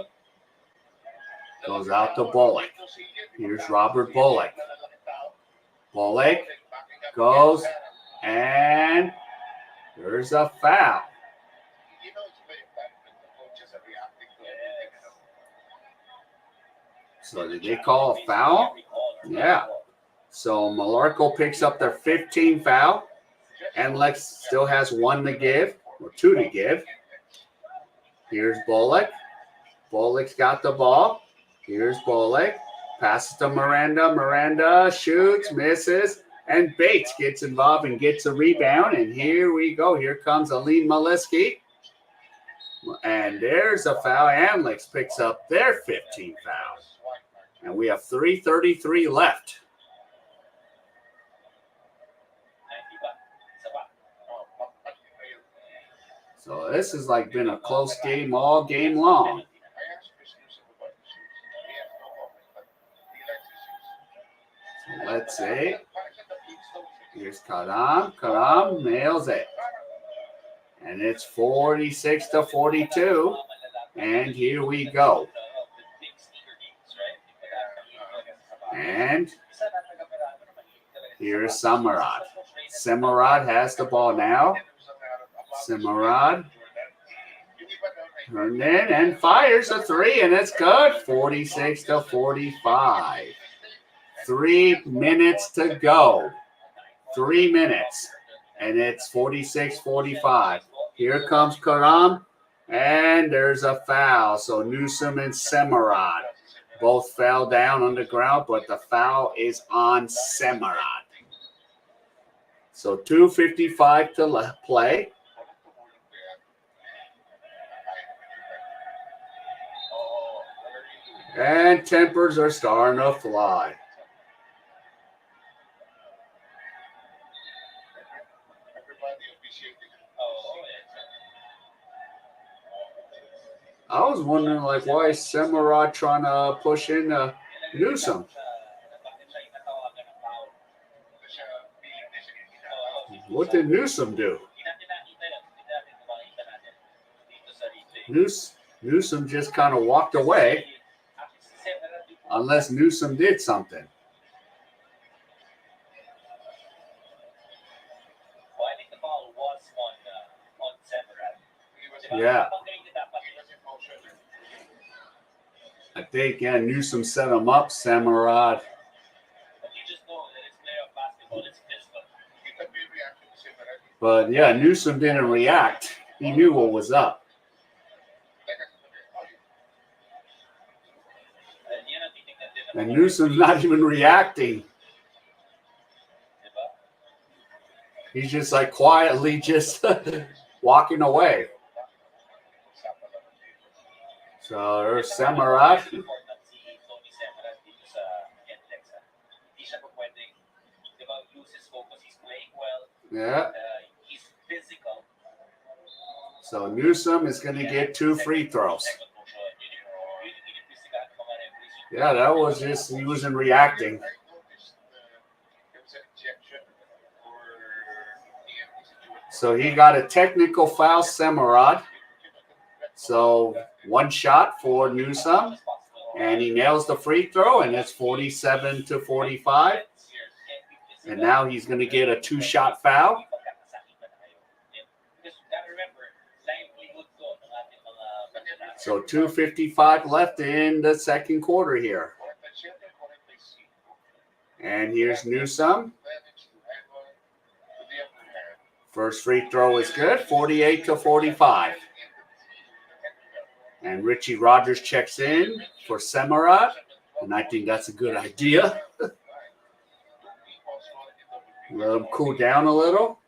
goes out to Bullock. Here's Robert Bullock. Bullock goes, and there's a foul. So did they call a foul? Yeah. So Meralco picks up their 15th foul. Nlex still has 1 to give, or 2 to give. Here's Bullock. Bullock's got the ball. Here's Bullock. Passes to Miranda. Miranda shoots, misses, and Bates gets involved and gets a rebound. And here we go. Here comes Aline Maliski. And there's a foul. Nlex picks up their 15th foul. And we have 3:33 left. So this has like been a close game all game long. So let's see. Here's Karam. Karam nails it. And it's 46-42. And here we go. And here's Samarad. Samarad has the ball now. Samarad turned in and fires a 3, and it's good. 46-45. 3 minutes to go. 3 minutes. And it's 46-45. Here comes Karam, and there's a foul. So Newsom and Samarad both fell down on the ground, but the foul is on Samarad. So 2:55 to play. And tempers are starting to fly. I was wondering, like, why is Samarad trying to push in Newsom? What did Newsom do? Newsom just kind of walked away, unless Newsom did something. Yeah. I think, yeah, Newsom set him up, Samarad. But, yeah, Newsom didn't react. He knew what was up. And Newsom's not even reacting. He's just, like, quietly just walking away. So there's Samarad. Yeah. So Newsom is going to get 2 free throws. Yeah, that was just, he wasn't reacting. So he got a technical foul, Samarad. So 1 shot for Newsom, and he nails the free throw, and it's 47-45. And now he's going to get a 2-shot foul. So 2:55 left in the second quarter here. And here's Newsom. First free throw is good, 48-45. And Richie Rogers checks in for Samarad, and I think that's a good idea. Let him cool down a little.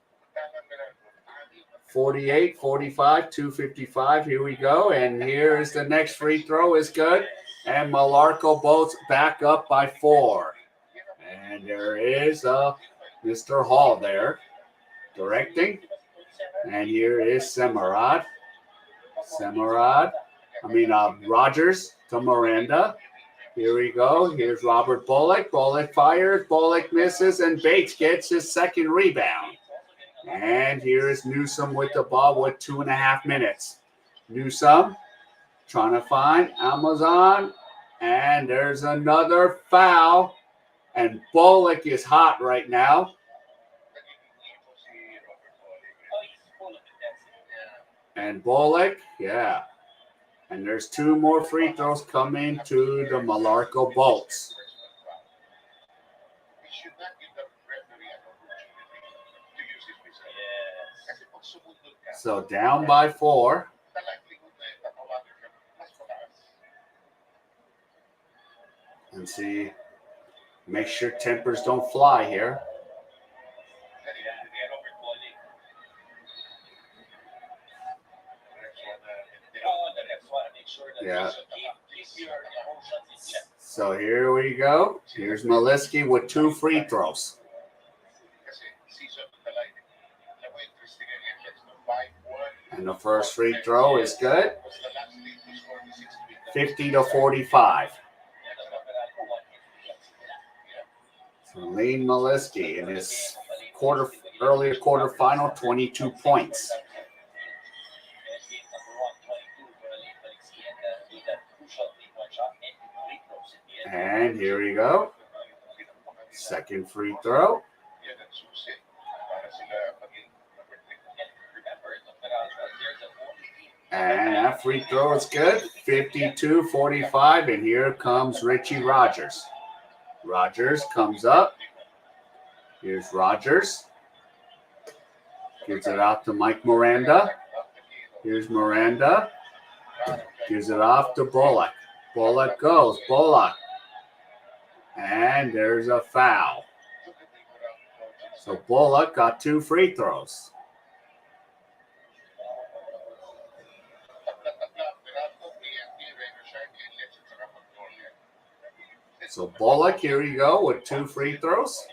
48-45, 2:55. Here we go. And here is the next free throw is good. And Meralco both back up by 4. And there is Mr. Hall there directing. And here is Samarad. Rogers to Miranda. Here we go. Here's Robert Bullock. Bullock fires. Bullock misses. And Bates gets his second rebound. And here is Newsom with the ball with 2.5 minutes. Newsom trying to find Amazon. And there's another foul. And Bullock is hot right now. And Bullock, yeah. And there's 2 more free throws coming to the Meralco Bolts. So down by 4. And see, make sure tempers don't fly here. Yeah. So here we go. Here's Maliski with 2 free throws. And the first free throw is good. 50-45. So Lane Maliski in his earlier quarterfinal, 22 points. And here we go. Second free throw. And that free throw is good. 52-45. And here comes Richie Rogers. Rogers comes up. Here's Rogers. Gives it out to Mike Miranda. Here's Miranda. Gives it off to Bullock. Bullock goes. Bullock. And there's a foul. So Bullock got 2 free throws. So Bullock, here you go with 2 free throws.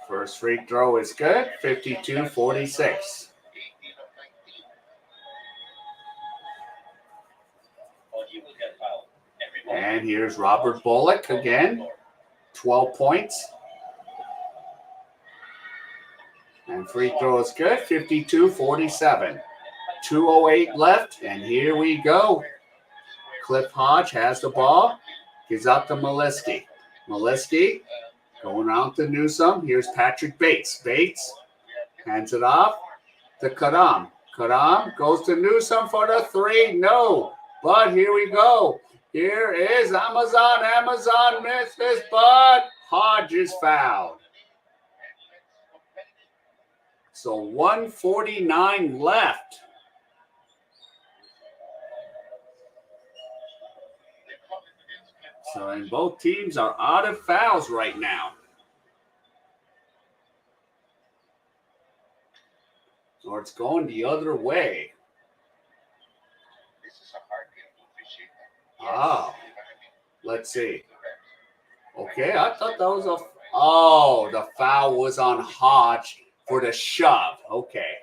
First free throw is good, 52-46. And here's Robert Bullock again, 12 points. And free throw is good, 52-47. 2:08 left, and here we go. Cliff Hodge has the ball. Gives out to Maliski. Maliski going out to Newsom. Here's Patrick Bates. Bates hands it off to Kadam. Kadam goes to Newsom for the 3. No, but here we go. Here is Amazon. Amazon misses, but Hodge is fouled. So 1:49 left. So, and both teams are out of fouls right now. Or it's going the other way. Ah, let's see. Okay, I thought that was the foul was on Hodge for the shove. Okay.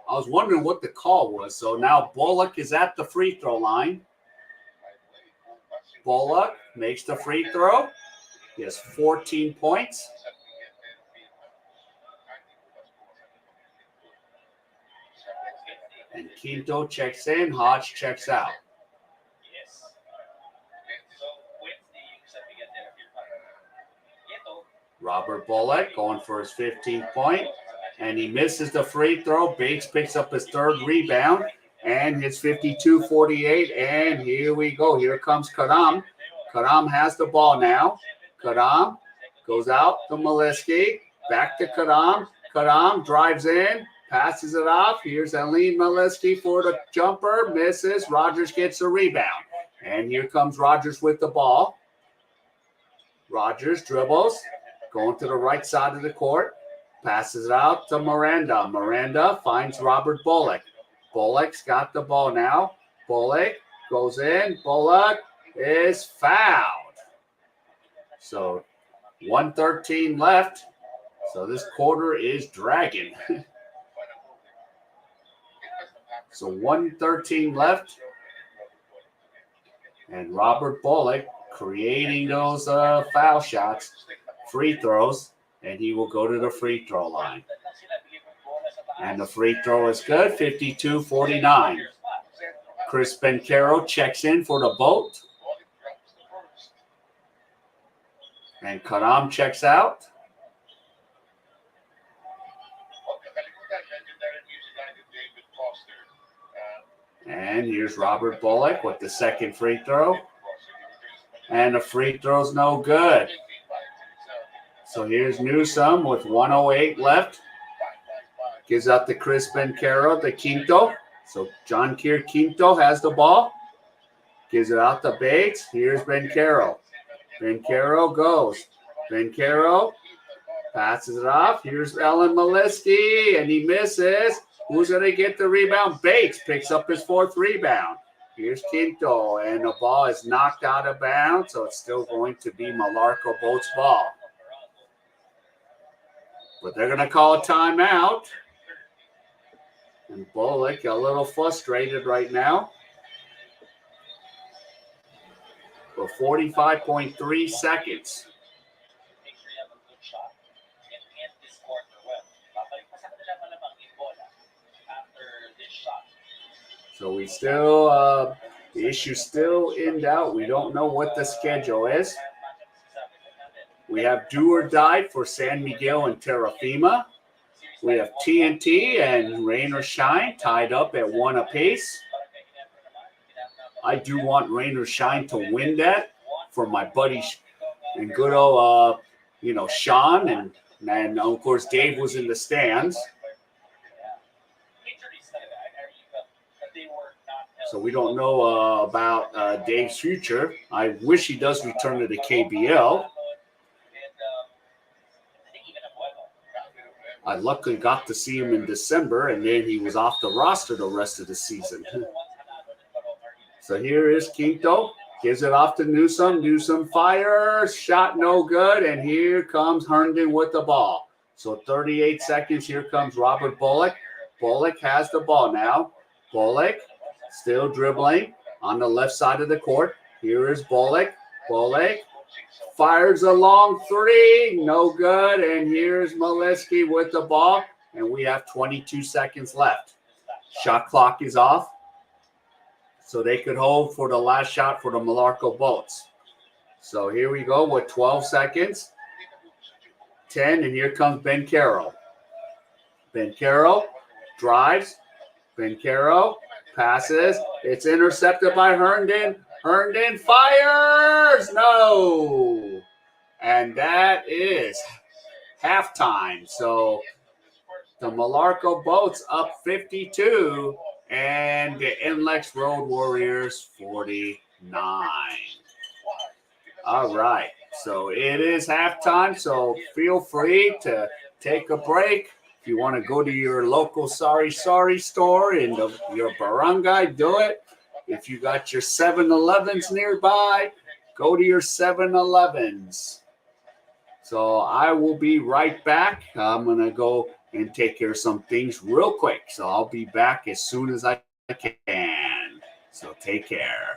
I was wondering what the call was. So now Bullock is at the free throw line. Bullock makes the free throw. He has 14 points. And Quinto checks in. Hodge checks out. Robert Bullock going for his 15th point. And he misses the free throw. Bates picks up his 3rd rebound. And it's 52-48. And here we go. Here comes Kadam. Kadam has the ball now. Kadam goes out to Maliski. Back to Kadam. Kadam drives in. Passes it off. Here's Aline Maliski for the jumper. Misses. Rogers gets the rebound. And here comes Rogers with the ball. Rogers dribbles. Going to the right side of the court. Passes it out to Miranda. Miranda finds Robert Bullock. Bullock's got the ball now. Bullock goes in. Bullock is fouled. So 1:13 left. So this quarter is dragging. So 1:13 left. And Robert Bullock creating those foul shots, free throws, and he will go to the free throw line. And the free throw is good, 52-49. Chris Bencaro checks in for the Bolt. And Karam checks out. And here's Robert Bullock with the second free throw. And the free throw's no good. So here's Newsome with 1:08 left. Gives out to Chris Bencaro, the Quinto. So John Kier Quinto has the ball. Gives it out to Bates. Here's Bencaro. Bencaro goes. Bencaro passes it off. Here's Ellen Maliski, and he misses. Who's going to get the rebound? Bates picks up his fourth rebound. Here's Quinto, and the ball is knocked out of bounds, so it's still going to be Meralco Bolt's ball. But they're going to call a timeout. And Bullock a little frustrated right now. For 45.3 seconds. So we still, the issue's still in doubt. We don't know what the schedule is. We have do or die for San Miguel and Terrafima. We have TNT and Rain or Shine tied up at 1 apiece. I do want Rain or Shine to win that for my buddy and good old, Sean. And of course, Dave was in the stands. So we don't know about Dave's future. I wish he does return to the KBL. I luckily got to see him in December, and then he was off the roster the rest of the season. So here is Quinto. Gives it off to Newsome. Newsome fires. Shot no good. And here comes Herndon with the ball. So 38 seconds. Here comes Robert Bullock. Bullock has the ball now. Bullock still dribbling on the left side of the court. Here is Bullock. Bullock fires a long three. No good. And here's Maliski with the ball. And we have 22 seconds left. Shot clock is off. So they could hold for the last shot for the Meralco Bolts. So here we go with 12 seconds. 10, and here comes Bencaro. Bencaro drives. Bencaro passes. It's intercepted by Herndon. Herndon fires. No. And that is halftime. So the Meralco Bolts up 52. And the Nlex Road Warriors 49. All right. So it is halftime. So feel free to take a break. If you want to go to your local Sorry store in your barangay, do it. If you got your 7-Elevens nearby, go to your 7-Elevens. So I will be right back. I'm going to go and take care of some things real quick. So I'll be back as soon as I can. So take care.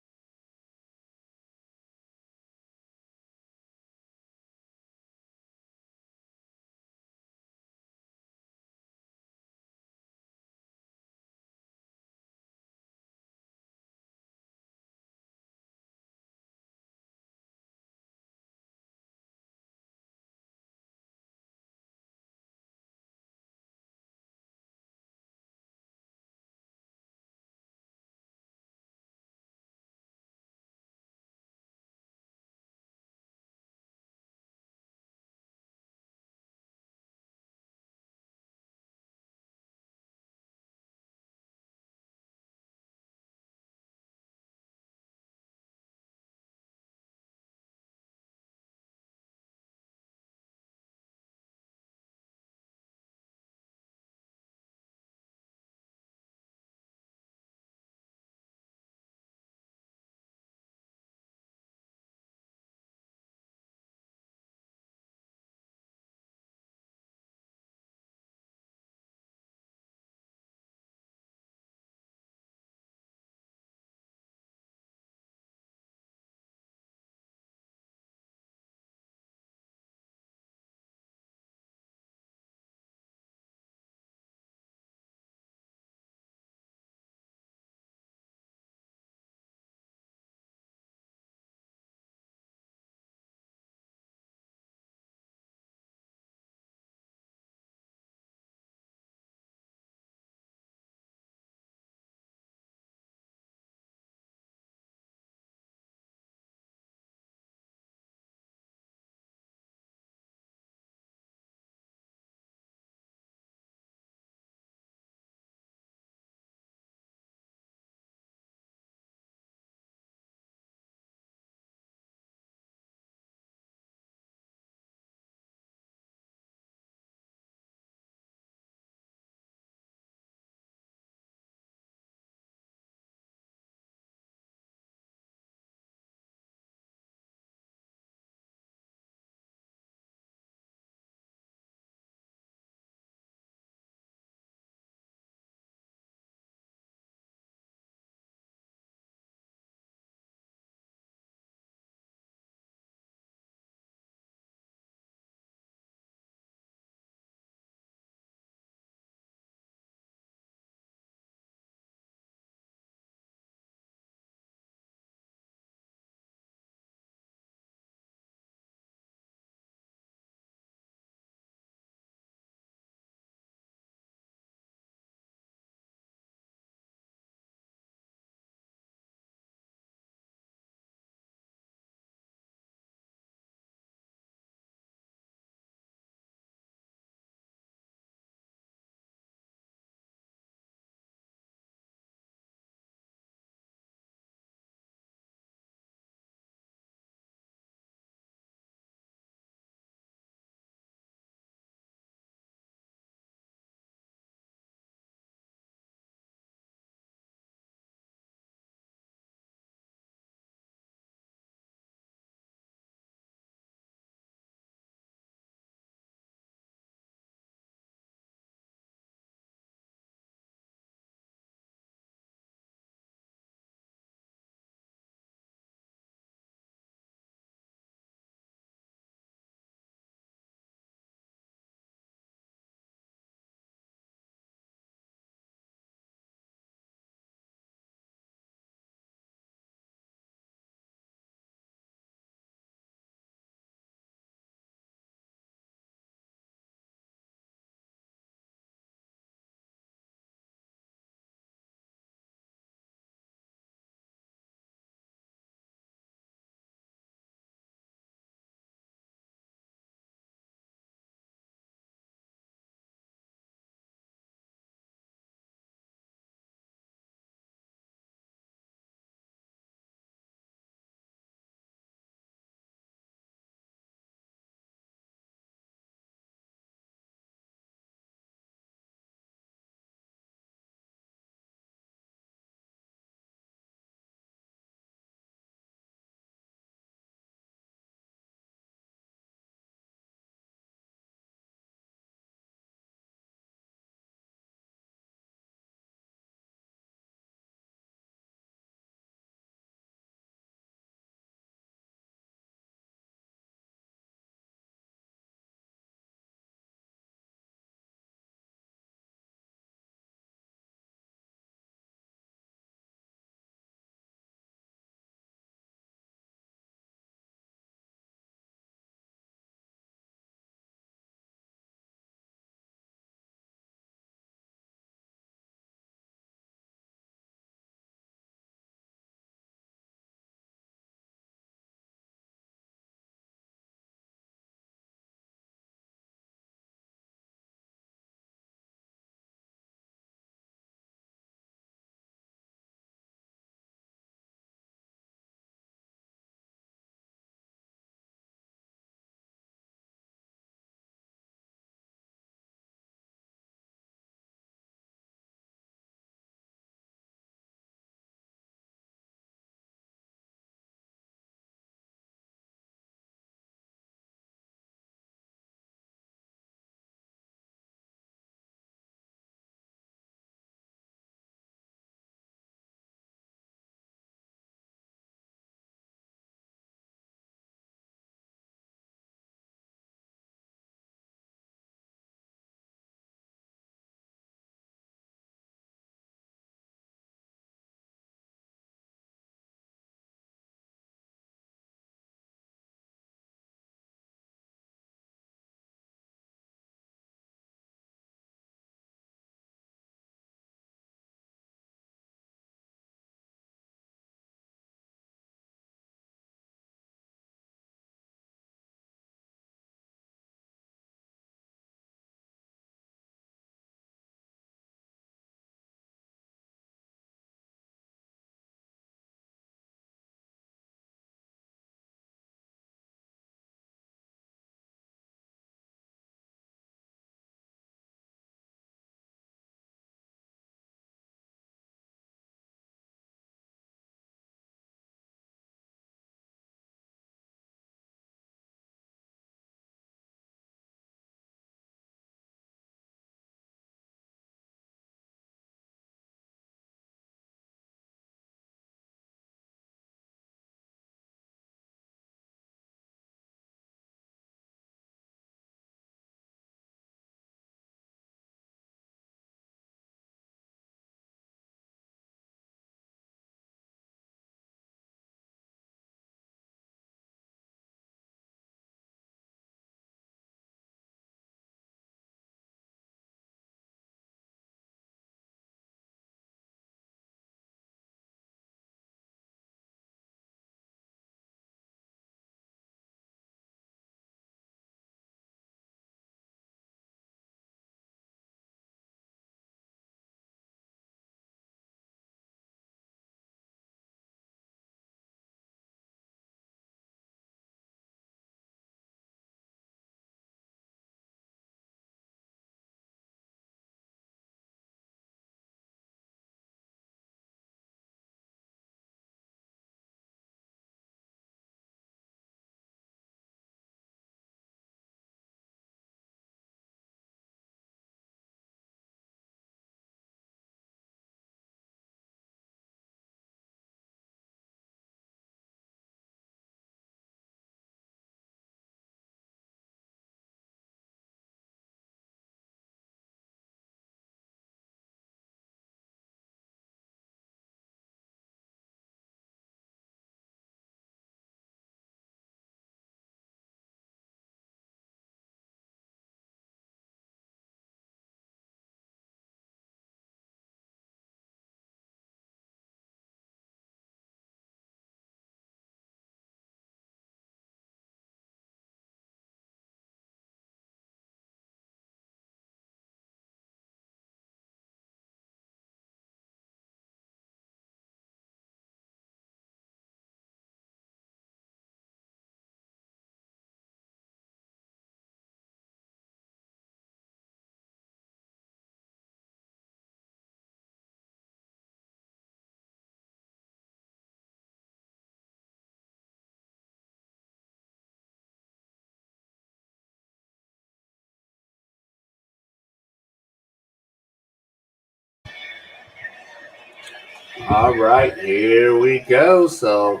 All right, here we go. So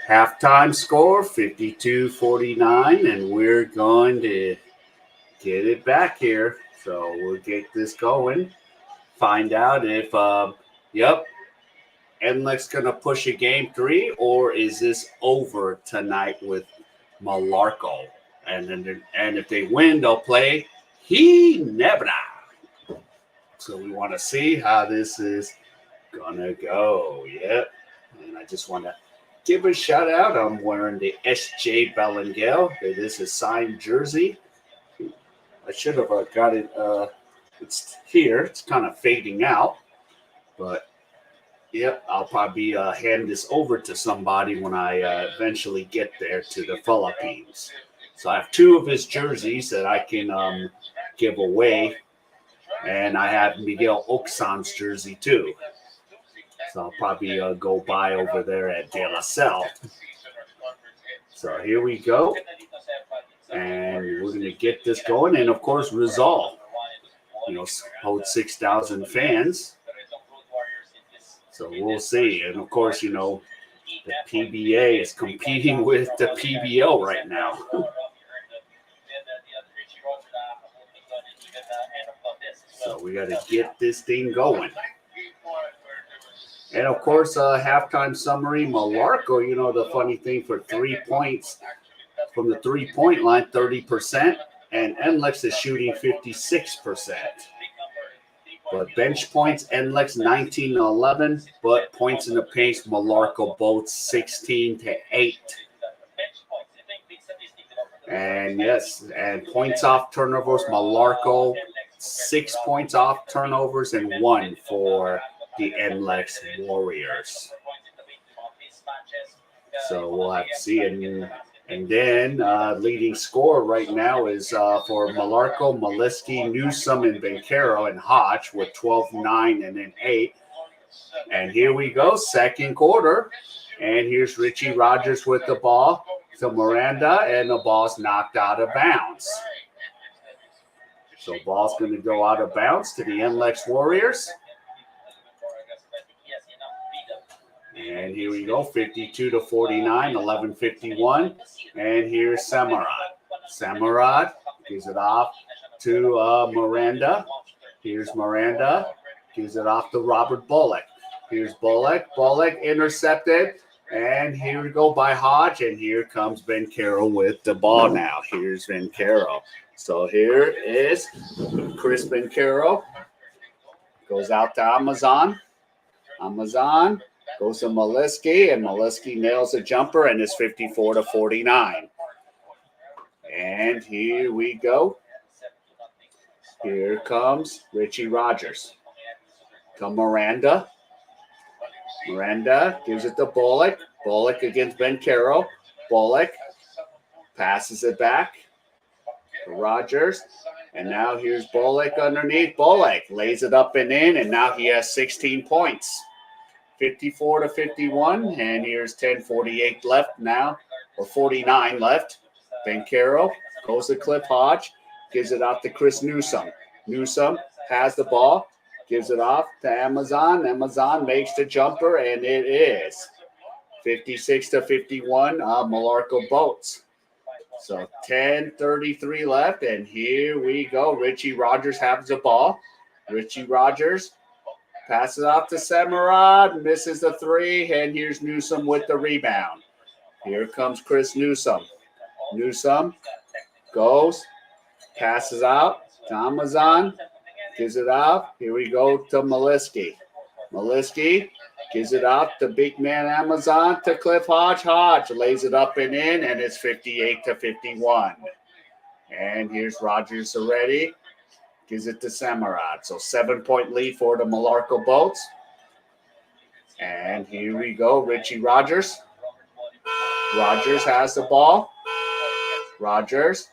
halftime score 52-49, and we're going to get it back here. So we'll get this going. Find out if, yep, Nlex going to push a game 3, or is this over tonight with Meralco? And if they win, they'll play Ginebra. So we want to see how this is gonna go. Yep. And I just want to give a shout out. I'm wearing the SJ Bellinger. It is a signed jersey. I should have got it. It's here. It's kind of fading out, but yep, I'll probably hand this over to somebody when I eventually get there to the Philippines. So I have 2 of his jerseys that I can give away, and I have Miguel Oxan's jersey too. So I'll probably go by over there at De La Salle. So here we go. And we're going to get this going. And, of course, Rizal, holds 6,000 fans. So we'll see. And, of course, the PBA is competing with the PBL right now. So we got to get this thing going. And, of course, halftime summary, Meralco, the funny thing for 3 points from the 3-point line, 30%, and Nlex is shooting 56%. But bench points, Nlex 19-11, but points in the paint, Meralco both 16-8. And, yes, and points off turnovers, Meralco 6 points off turnovers and 1 for the Nlex Warriors. So we'll have to see. And then leading scorer right now is for Meralco, Maliski, Newsom, and Bencaro, and Hodge with 12, 9, and then 8. And here we go, second quarter. And here's Richie Rogers with the ball to Miranda, and the ball's knocked out of bounds. So ball's going to go out of bounds to the Nlex Warriors. And here we go, 52-49, 11:51. And here's Samarad. Samarad gives it off to Miranda. Here's Miranda. Gives it off to Robert Bullock. Here's Bullock. Bullock intercepted. And here we go by Hodge. And here comes Bencaro with the ball now. Here's Bencaro. So here is Chris Bencaro. Goes out to Amazon. Amazon goes to Maliski, and Maliski nails a jumper, and it's 54-49. And here we go. Here comes Richie Rogers. To Miranda. Miranda gives it to Bullock. Bullock against Bencaro. Bullock passes it back to Rogers. And now here's Bullock underneath. Bullock lays it up and in, and now he has 16 points. 54-51, and here's 10:48 left now, or 49 left. Bencaro goes to Cliff Hodge, gives it off to Chris Newsom. Newsom has the ball, gives it off to Amazon. Amazon makes the jumper, and it is 56-51. Meralco Boats. So 10:33 left, and here we go. Richie Rogers has the ball. Richie Rogers passes off to Samarad, misses the 3, and here's Newsom with the rebound. Here comes Chris Newsom. Newsom goes, passes out to Amazon, gives it off. Here we go to Maliski. Maliski gives it off to big man Amazon to Cliff Hodge. Hodge lays it up and in, and it's 58-51. And here's Rogers already. Gives it to Samarad. So 7-point lead for the Meralco Boats. And here we go. Richie Rogers. Rogers has the ball. Rogers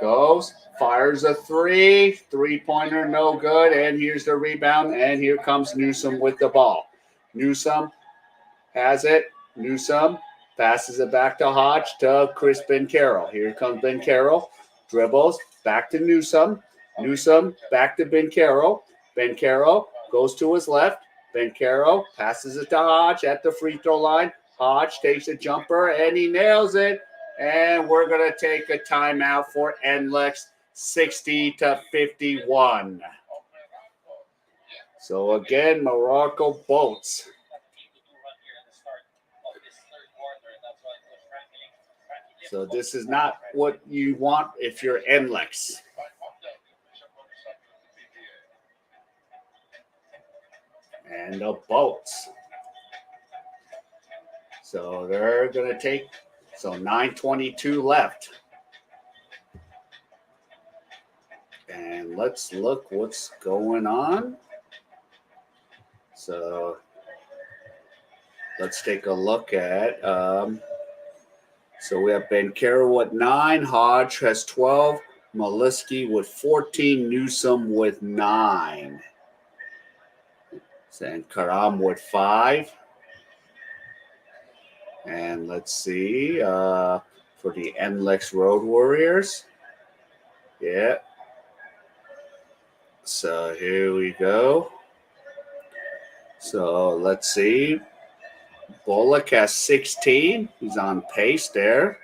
goes, fires a 3. 3-pointer, no good. And here's the rebound. And here comes Newsom with the ball. Newsom has it. Newsom passes it back to Hodge to Chris Bencaro. Here comes Bencaro. Dribbles back to Newsom. Newsom back to Bencaro. Bencaro goes to his left. Bencaro passes it to Hodge at the free throw line. Hodge takes a jumper and he nails it. And we're going to take a timeout for Nlex, 60-51. So again, Meralco Boats. So this is not what you want if you're Nlex. And the Boats. So they're going to take, so 9:22 left. And let's look what's going on. So let's take a look at, so we have Bencaro with 9, Hodge has 12, Maliski with 14, Newsom with 9. And Karam with 5. And let's see, for the Nlex Road Warriors. Yeah. So here we go. So let's see. Bullock has 16. He's on pace there.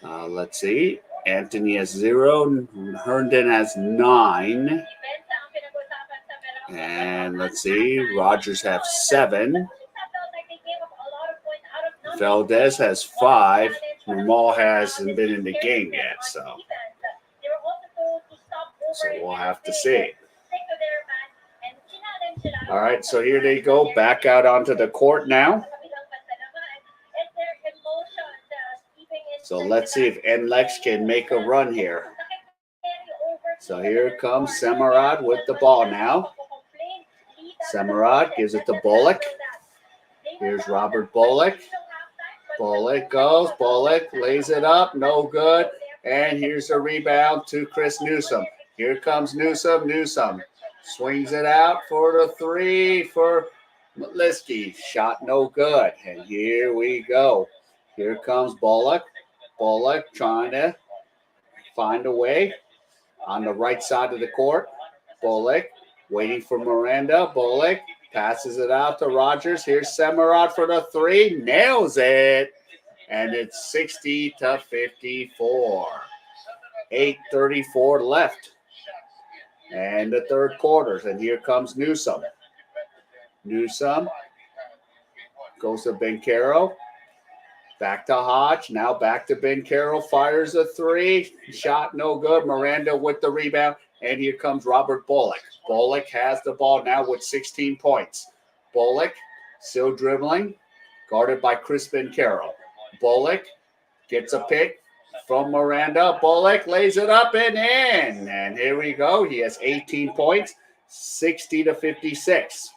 Let's see. Anthony has 0. Herndon has 9. And let's see. Rogers have 7. Valdez has 5. Ramal hasn't been in the game yet, so we'll have to see. All right, so here they go, back out onto the court now. So let's see if Nlex can make a run here. So here comes Semerad with the ball now. Semerad gives it to Bullock. Here's Robert Bullock. Bullock goes. Bullock lays it up. No good. And here's a rebound to Chris Newsom. Here comes Newsom. Newsom swings it out for the 3 for Maliski. Shot no good. And here we go. Here comes Bullock. Bullock trying to find a way on the right side of the court. Bullock waiting for Miranda. Bullock passes it out to Rogers. Here's Semerad for the 3. Nails it. And it's 60-54. 8:34 left. And the third quarters. And here comes Newsom. Newsom goes to Bencaro. Back to Hodge. Now back to Bencaro. Fires a 3. Shot no good. Miranda with the rebound. And here comes Robert Bullock. Bullock has the ball now with 16 points. Bullock still dribbling. Guarded by Chris Bencaro. Bullock gets a pick from Miranda. Bullock lays it up and in. And here we go. He has 18 points. 60-56.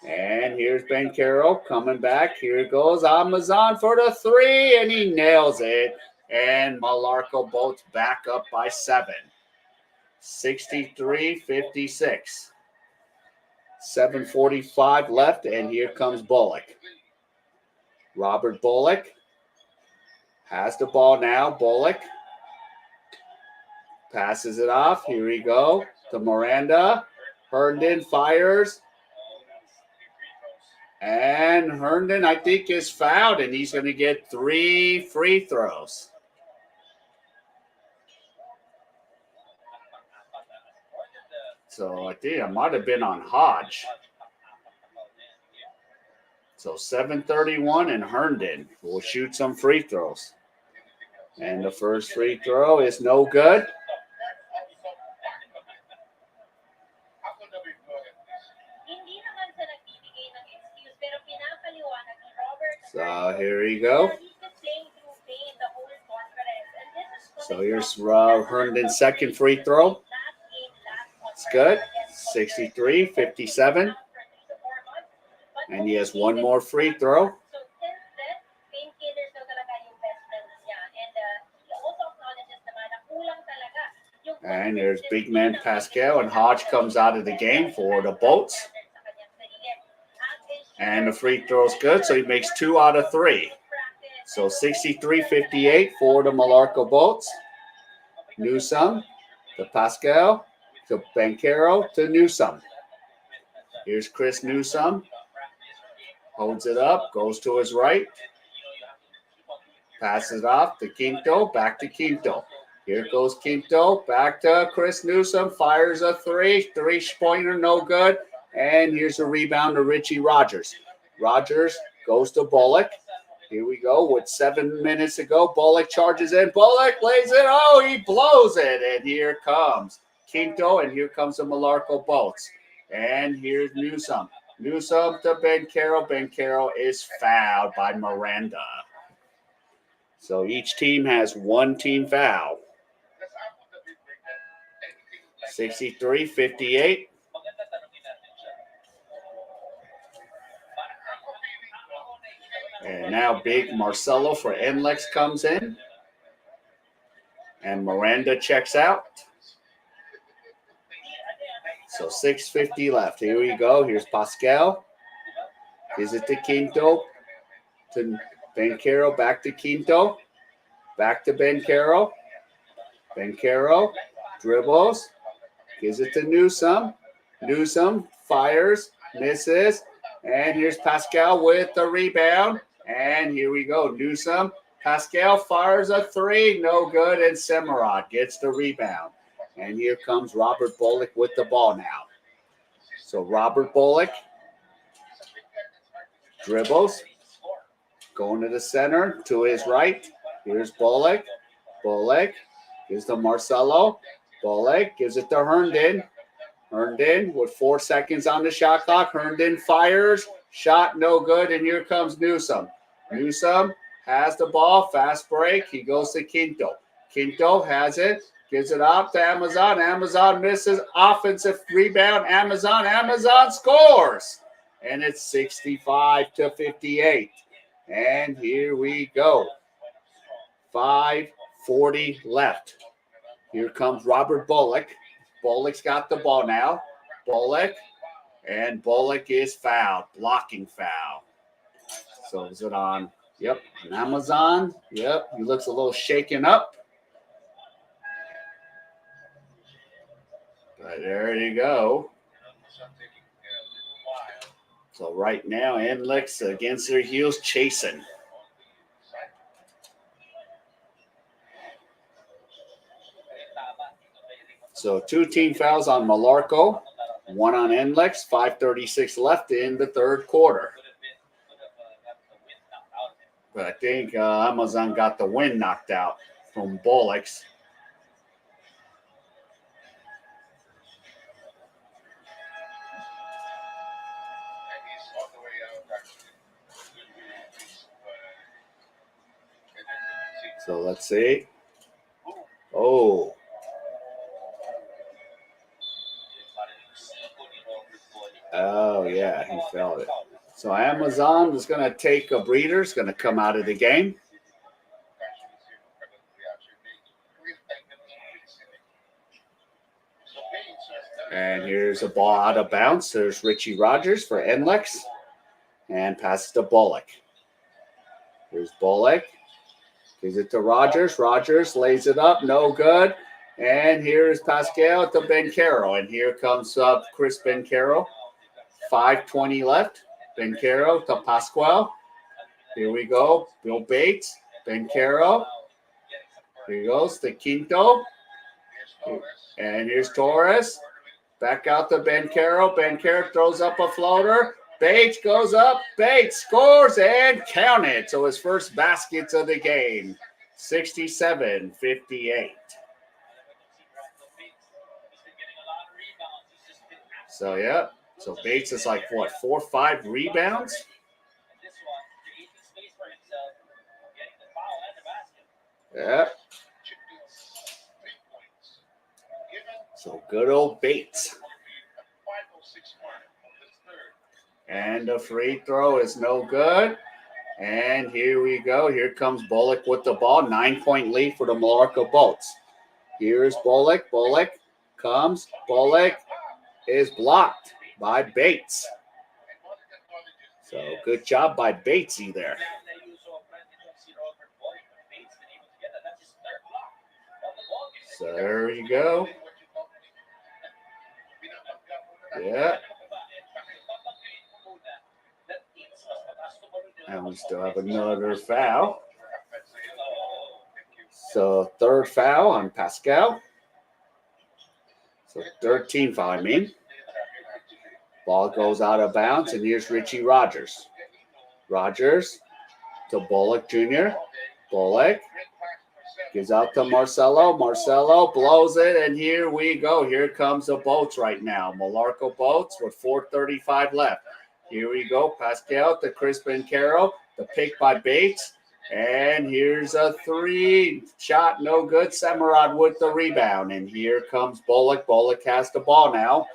And here's Bencaro coming back. Here goes Amazon for the 3. And he nails it. And Meralco Boats back up by 7. 63-56. 7:45 left, and here comes Bullock. Robert Bullock has the ball now. Bullock passes it off. Here we go to Miranda. Herndon fires. And Herndon, I think, is fouled, and he's going to get 3 free throws. So I think it might have been on Hodge. So 7:31 and Herndon will shoot some free throws. And the first free throw is no good. So here we go. So here's Herndon's second free throw. It's good. 63-57. And he has one more free throw. And there's big man Pascal, and Hodge comes out of the game for the Bolts. And the free throw's good, so he makes 2 out of 3. So 63-58 for the Meralco Bolts. Newsom to Pascal to Bencaro to Newsom. Here's Chris Newsome. Holds it up, goes to his right. Passes it off to Quinto, back to Quinto. Here goes Quinto, back to Chris Newsome, fires a three-pointer, no good. And here's a rebound to Richie Rogers. Rogers goes to Bullock. Here we go with 7 minutes to go. Bullock charges in. Bullock lays it. Oh, he blows it. And here comes Quinto, and here comes the Meralco Boats. And here's Newsome. Newsome to Ben Carroll. Ben Carroll is fouled by Miranda. So each team has one team foul. 63-58. And now big Marcelo for Nlex comes in. And Miranda checks out. So 6:50 left. Here we go. Here's Pascal. Gives it to Quinto. To Ben Carroll. Back to Quinto. Back to Ben Carroll. Ben Carroll dribbles. Gives it to Newsome. Newsome fires. Misses. And here's Pascal with the rebound. And here we go. Newsome. Pascal fires a three. No good. And Semerod gets the rebound. And here comes Robert Bullock with the ball now. So Robert Bullock dribbles. Going to the center to his right. Here's Bullock. Bullock gives to Marcelo. Bullock gives it to Herndon. Herndon with 4 seconds on the shot clock. Herndon fires. Shot no good. And here comes Newsome. Newsome has the ball. Fast break. He goes to Quinto. Quinto has it. Gives it off to Amazon. Amazon misses. Offensive rebound. Amazon scores. And it's 65-58. And here we go. 5:40 left. Here comes Robert Bullock. Bullock's got the ball now. Bullock. And Bullock is fouled. Blocking foul. So is it on? Yep. An Amazon. Yep. He looks a little shaken up. But there you go. So right now, Nlex against their heels chasing. So 2 team fouls on Meralco, 1 on Nlex, 5:36 left in the third quarter. But I think Amazon got the wind knocked out from Bullock's. So let's see. Oh. Oh, yeah, he felt it. So Amazon is going to take a breather. Is going to come out of the game. And here's a ball out of bounds. There's Richie Rogers for Nlex. And passes to Bullock. Here's Bullock. Gives it to Rogers. Rogers lays it up. No good. And here's Pascal to Ben Carroll. And here comes Chris Ben Carroll. 5:20 left. Ben Carroll to Pascual. Here we go. Bill Bates. Ben Carroll. Here he goes to Quinto. And here's Torres. Back out to Ben Carroll. Ben Carroll throws up a floater. Bates goes up. Bates scores and counted. So his first baskets of the game. 67-58. So, yeah. So Bates is like, what, 4 or 5 rebounds? Yeah. So good old Bates. And the free throw is no good. And here we go. Here comes Bullock with the ball. 9-point lead for the Meralco Bolts. Here's Bullock. Bullock comes. Bullock is blocked by Bates. So good job by Batesy there. So there you go. Yeah. And we still have another foul. So third foul on Pascal. So 13 foul, I mean. Ball goes out of bounds, and here's Richie Rogers. Rogers to Bullock Jr. Bullock gives out to Marcelo. Marcelo blows it, and here we go. Here comes the Boats right now. Meralco Boats with 4:35 left. Here we go. Pascal to Crispin Carroll. The pick by Bates. And here's a three. Shot no good. Samarad with the rebound. And here comes Bullock. Bullock has the ball now.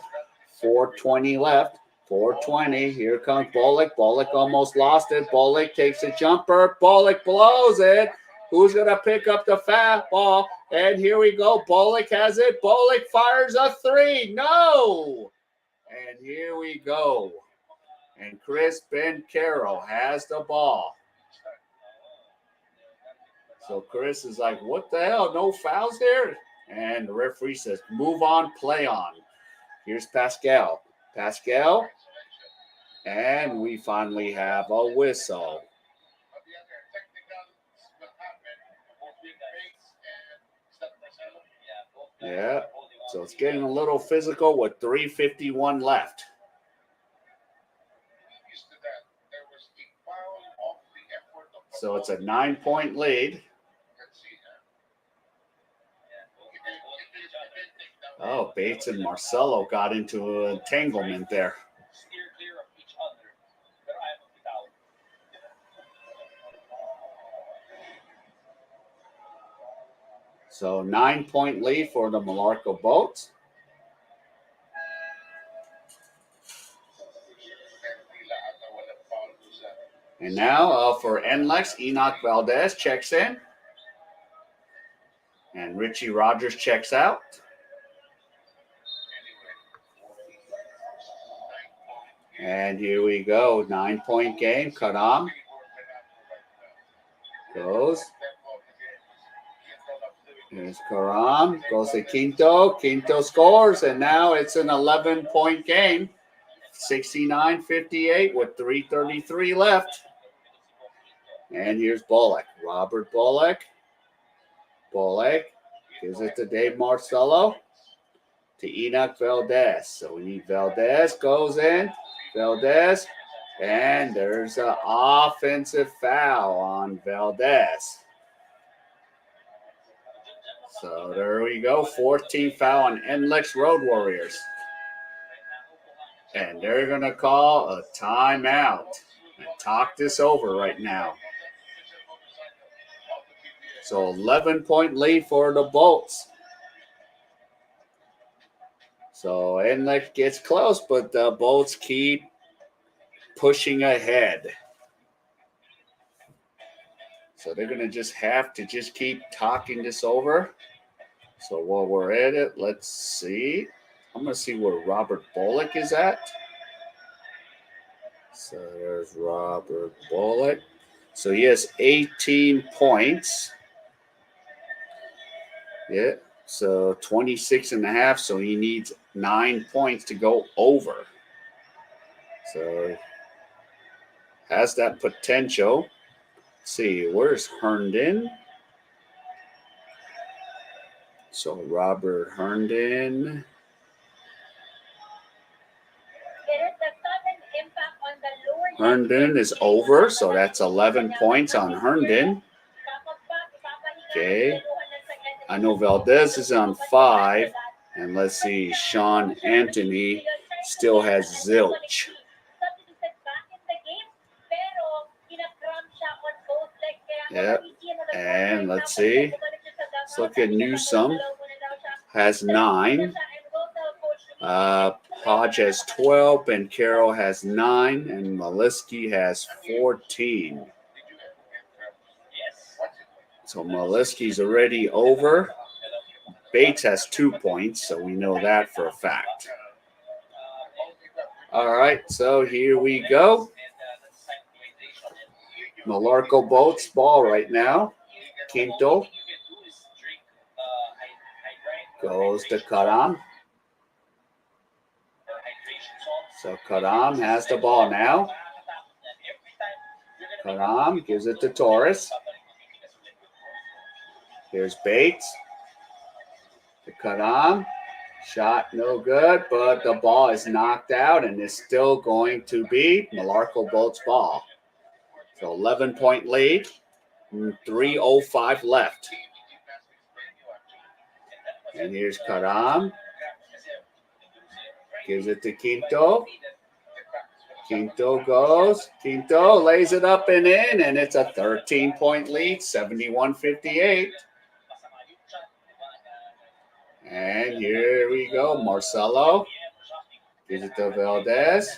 4:20 left. 4:20. Here comes Bullock. Bullock almost lost it. Bullock takes a jumper. Bullock blows it. Who's going to pick up the foul ball? And here we go. Bullock has it. Bullock fires a three. No. And here we go. And Crispin Carroll has the ball. So Chris is like, what the hell? No fouls here? And the referee says, move on, play on. Here's Pascal. Pascal. And we finally have a whistle. Yeah. So it's getting a little physical with 3:51 left. So it's a 9-point lead. Oh, Bates and Marcelo got into an entanglement there. So 9-point lead for the Meralco Boats. And now for Nlex, Enoch Valdez checks in. And Richie Rogers checks out. And here we go. 9-point game. Karam goes. Here's Karam. Goes to Quinto. Quinto scores. And now it's an 11-point game. 69-58 with 3:33 left. And here's Bullock. Robert Bullock. Bullock gives it to Dave Marcelo. To Enoch Valdez. So we need Valdez. Goes in. Valdez. And there's an offensive foul on Valdez. So there we go. 14th foul on Nlex Road Warriors. And they're going to call a timeout and talk this over right now. So 11-point lead for the Bolts. So Nlex gets close, but the Bolts keep pushing ahead. So they're going to just have to just keep talking this over. So while we're at it, let's see. I'm going to see where Robert Bullock is at. So there's Robert Bullock. So he has 18 points. Yeah. So 26.5. So he needs 9 points to go over. So has that potential. Let's see, where's Herndon? So Robert Herndon. Herndon is over, so that's 11 points on Herndon. Okay. I know Valdez is on 5. And let's see, Sean Anthony still has zilch. Yep. And let's see. Let's look at Newsome. Has 9. Hodge has 12, and Carroll has 9, and Maliski has 14. So Maliski's already over. Bates has 2 points, so we know that for a fact. All right, so here we go. Meralco Boats ball right now. Quinto goes to Karam. So Karam has the ball now. Karam gives it to Torres. Here's Bates. To Karam. Shot no good, but the ball is knocked out and is still going to be Meralco Boats ball. So 11-point lead. 3:05 left. And here's Karam. Gives it to Quinto. Quinto goes. Quinto lays it up and in, and it's a 13-point lead, 71-58. And here we go. Marcelo gives it to Valdez.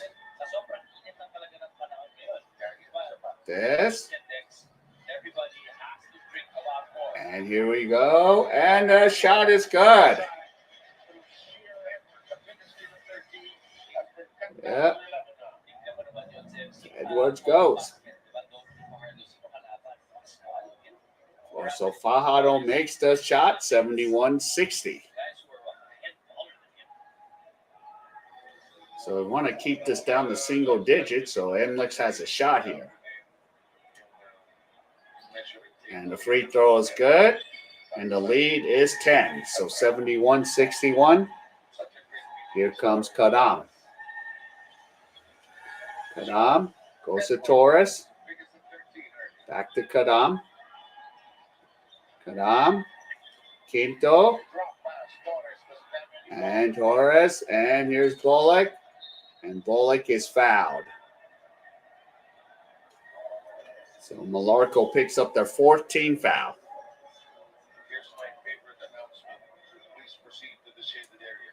This. And here we go. And the shot is good. Yep. Edwards goes. So Fajardo makes the shot, 71-60. So we want to keep this down to single digits, so Nlex has a shot here. And the free throw is good, and the lead is 10. So 71-61. Here comes Kadam. Kadam goes to Torres. Back to Kadam. Kadam. Quinto. And Torres. And here's Bullock. And Bullock is fouled. So Meralco picks up their 14th foul. Here's my favorite announcement. Please proceed to the shaded area.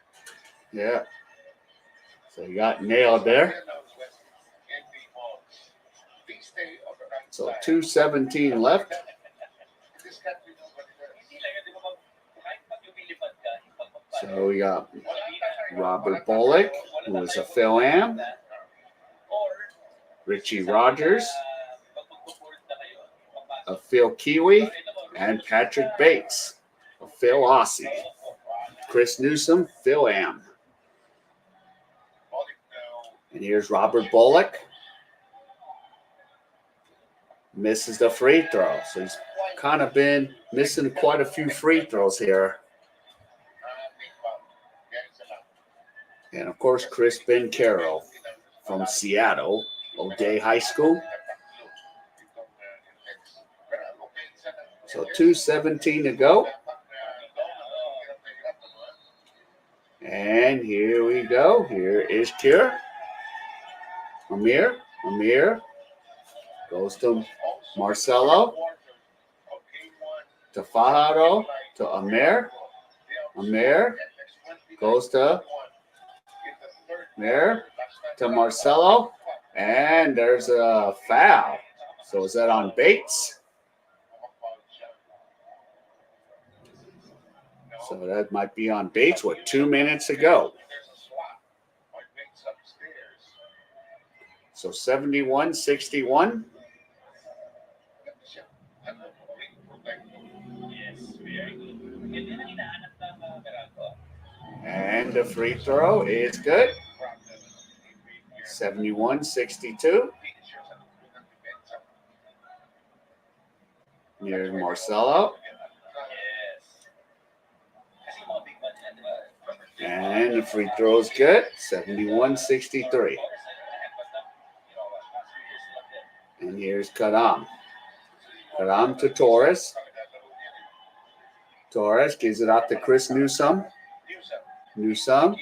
Yeah. So you got nailed there. So 2:17 left. So we got Robert Bullock, who was a Phil-Am. Richie Rogers, a Phil Kiwi, and Patrick Bates, a Phil Aussie. Chris Newsom, Phil-Am. And here's Robert Bullock. Misses the free throw. So he's kind of been missing quite a few free throws here. And of course, Chris Bencaro from Seattle, O'Day High School. So 2:17 to go. And here we go. Here is Cure. Amir goes to Marcelo, to Fajardo, to Amir. Amir goes to Amir, to Marcelo, and there's a foul. So is that on Bates? So that might be on Bates with 2 minutes to go. So 71-61. And the free throw is good. 71-62. Here's Marcelo. And the free throw is good. 71-63. And here's Kadam. Kadam to Torres. Torres gives it out to Chris Newsom. Newsom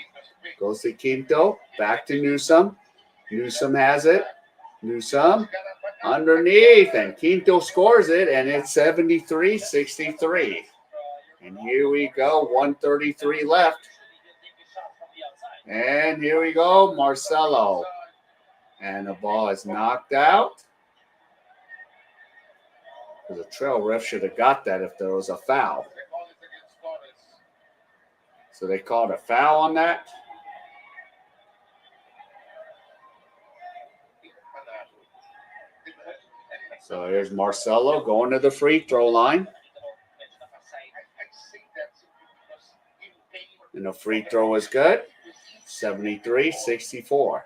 goes to Quinto. Back to Newsom. Newsom has it. Newsom underneath. And Quinto scores it. And it's 73-63. And here we go. 1:33 left. And here we go. Marcelo. And the ball is knocked out. The trail ref should have got that if there was a foul. So they called a foul on that. So here's Marcelo going to the free throw line. And the free throw is good. 73-64.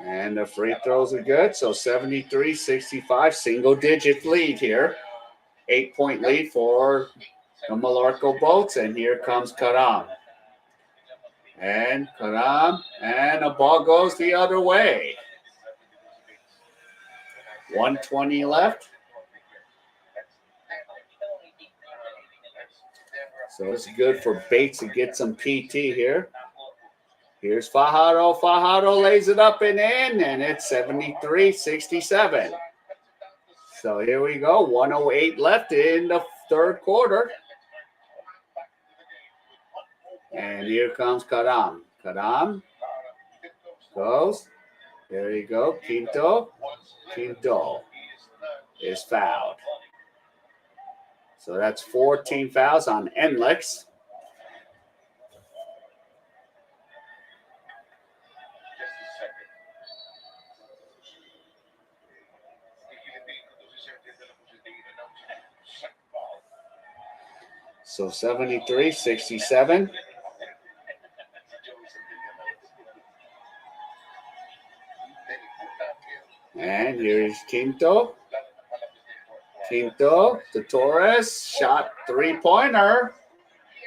And the free throws are good. So 73-65, single-digit lead here. 8-point lead for the Meralco Boats. And here comes Karam. And Karam, and the ball goes the other way. 1:20 left. So it's good for Bates to get some PT here. Here's Fajardo. Fajardo lays it up and in, and it's 73-67. So here we go. 1:08 left in the third quarter. And here comes Karam. Karam goes. There you go. Quinto. Quinto is fouled. So that's 14 fouls on Nlex. So 73-67. And here's Quinto. Quinto to Torres. Shot three-pointer.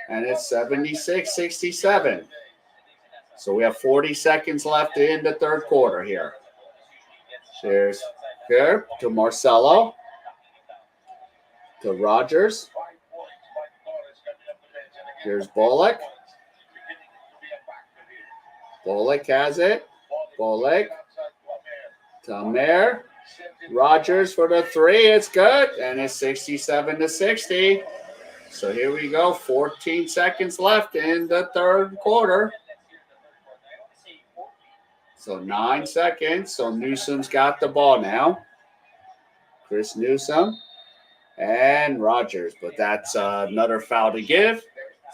And it's 76-67. So we have 40 seconds left in the third quarter here. There's here to Marcelo. To Rogers. Here's Bullock. Bullock has it. Bullock. Tamer. Rogers for the three. It's good. And it's 67-60. So here we go. 14 seconds left in the third quarter. So 9 seconds. So Newsom's got the ball now. Chris Newsom and Rogers. But that's another foul to give.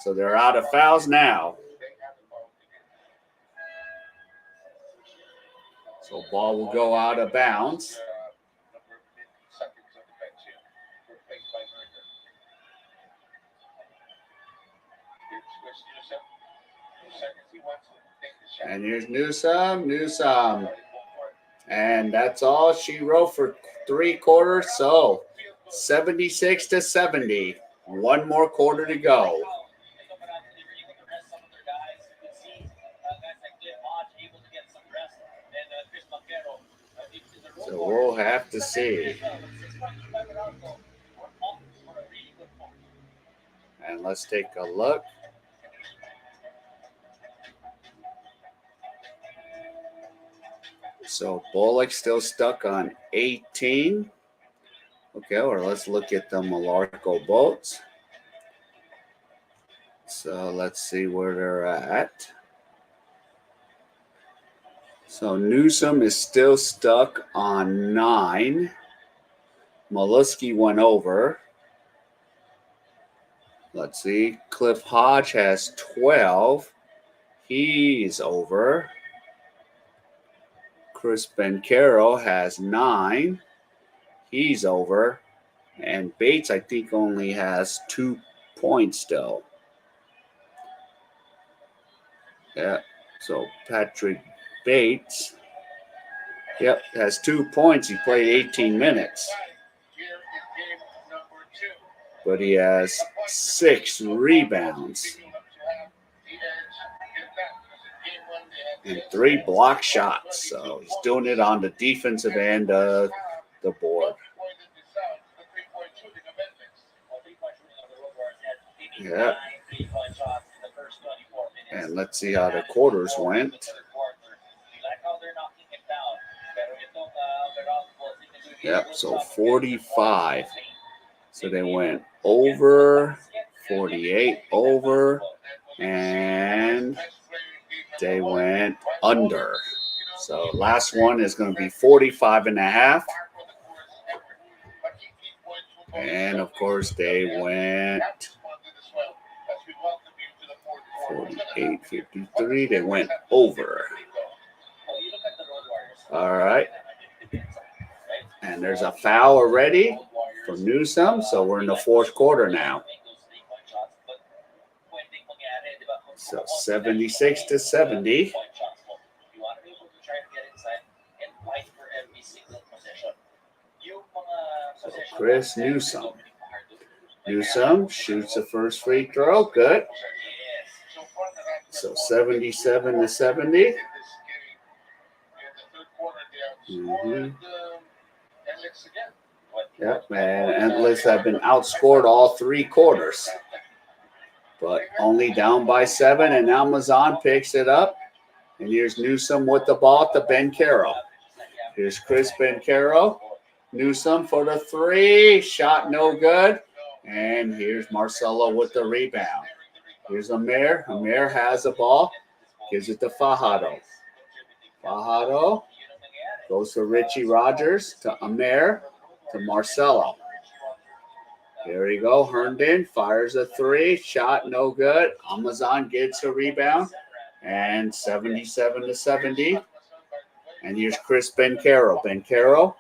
So they're out of fouls now. So ball will go out of bounds. And here's Newsom. And that's all she wrote for three quarters. So 76-70. One more quarter to go. So we'll have to see. And let's take a look. So Bullock still stuck on 18. Okay, or let's look at the Meralco Boats. So let's see where they're at. So Newsom is still stuck on 9. Mollusky went over. Let's see. Cliff Hodge has 12. He's over. Chris Bencaro has 9. He's over. And Bates, I think, only has 2 points still. Yeah. So Patrick Bates, yep, has 2 points. He played 18 minutes. But he has 6 rebounds. And 3 block shots. So he's doing it on the defensive end of the board. Yeah. And let's see how the quarters went. Yep, so 45. So they went over, 48 over, and they went under. So last one is going to be 45.5. And of course they went 48-53. They went over. All right. And there's a foul already for Newsom. So we're in the fourth quarter now. So 76-70. So Chris Newsome. Newsome shoots the first free throw. Good. So 77 to 70. Mm-hmm. Yep, and Nlex have been outscored all 3 quarters, but only down by 7. And now Amazon picks it up. And here's Newsome with the ball to Bencaro. Here's Chris Bencaro. Newsome for the 3. Shot no good. And here's Marcelo with the rebound. Here's Amir. Amir has the ball. Gives it to Fajardo. Fajardo goes to Richie Rogers, to Amir, to Marcelo. There you go. Herndon fires a 3. Shot no good. Amazon gets a rebound. And 77 to 70. And here's Chris Bencaro. Bencaro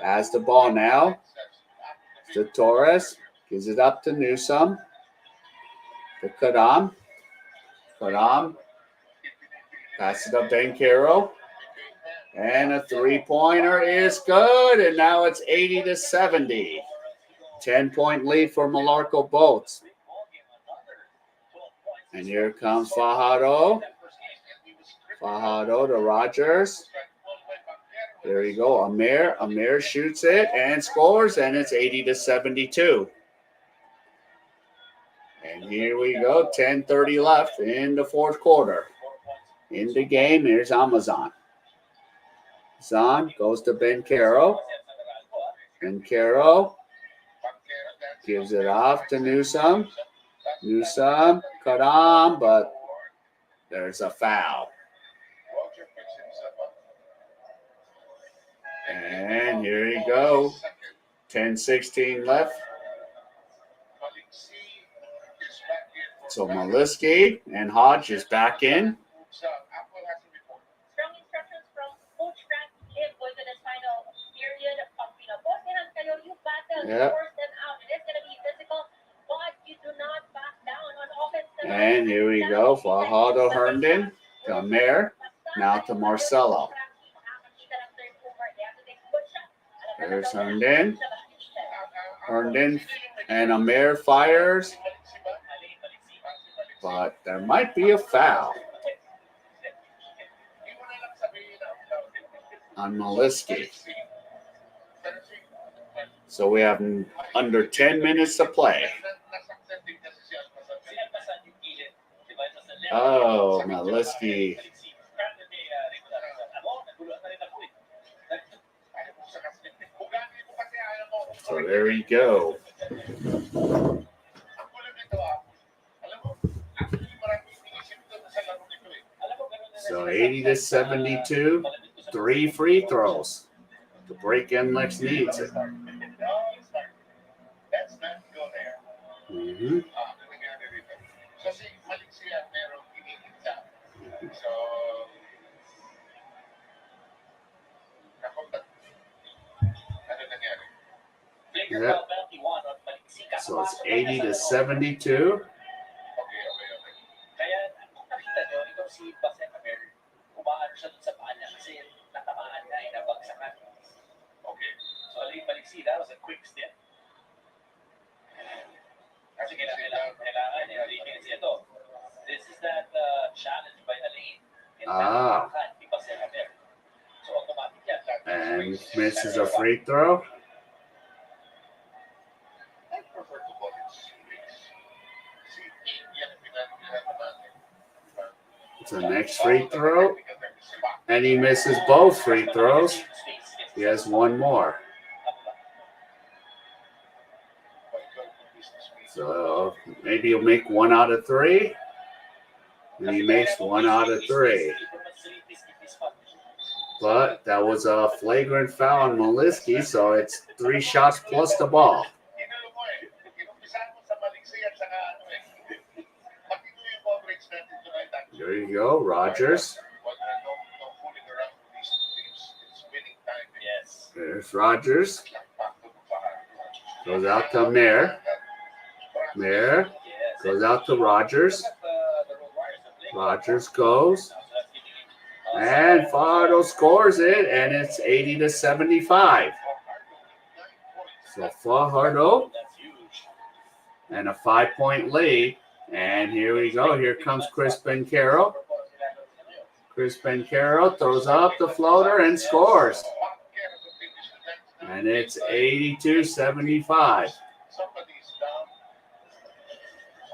has the ball now. To Torres. Gives it up to Newsome. To Kadam. Kadam. Passes it up Bencaro. And a 3-pointer is good. And now it's 80 to 70. 10-point lead for Meralco Boats. And here comes Fajardo. Fajardo to Rogers. There you go. Amir. Amir shoots it and scores, and it's 80 to 72. And here we go. 10:30 left in the 4th quarter. In the game, here's Amazon. Zan goes to Bencaro. Bencaro gives it off to Newsome. Newsome cut on, but there's a foul. And here you go. 10:16 left. So Maliski and Hodge is back in. Strong instructions from Coach Frank Liv going to this final period of Postseason. Kayo, you battle, you force them out. It is going to be physical, but you do not back down on offense. And here we go. Fajardo Herndon to Amir. Now to Marcelo. There's Herndon. Herndon and Amir fires. But there might be a foul on Maliski. So we have under 10 minutes to play. Oh, Maliski. So there you go. So 80 to 72, 3 free throws to break Nlex needs it. Mm-hmm. Yep. So it's 80 to 72. That was a quick step. Kasi kailangan ito. This is that challenge by Alain. So automatic yan. And misses a free throw. I prefer to call it space. It's the next free throw. And he misses both free throws. He has one more. So maybe he'll make 1 out of 3. And he makes 1 out of 3. But that was a flagrant foul on Maliski, so it's 3 shots plus the ball. There you go, Rogers. There's Rogers. Goes out to Mayer. Mayer goes out to Rogers. Rogers goes. And Fajardo scores it, and it's 80 to 75. So Fajardo That's huge. and a 5-point lead. And here we go. Here comes Chris Bencaro. Chris Bencaro throws up the floater and scores. And it's 82-75. Somebody's down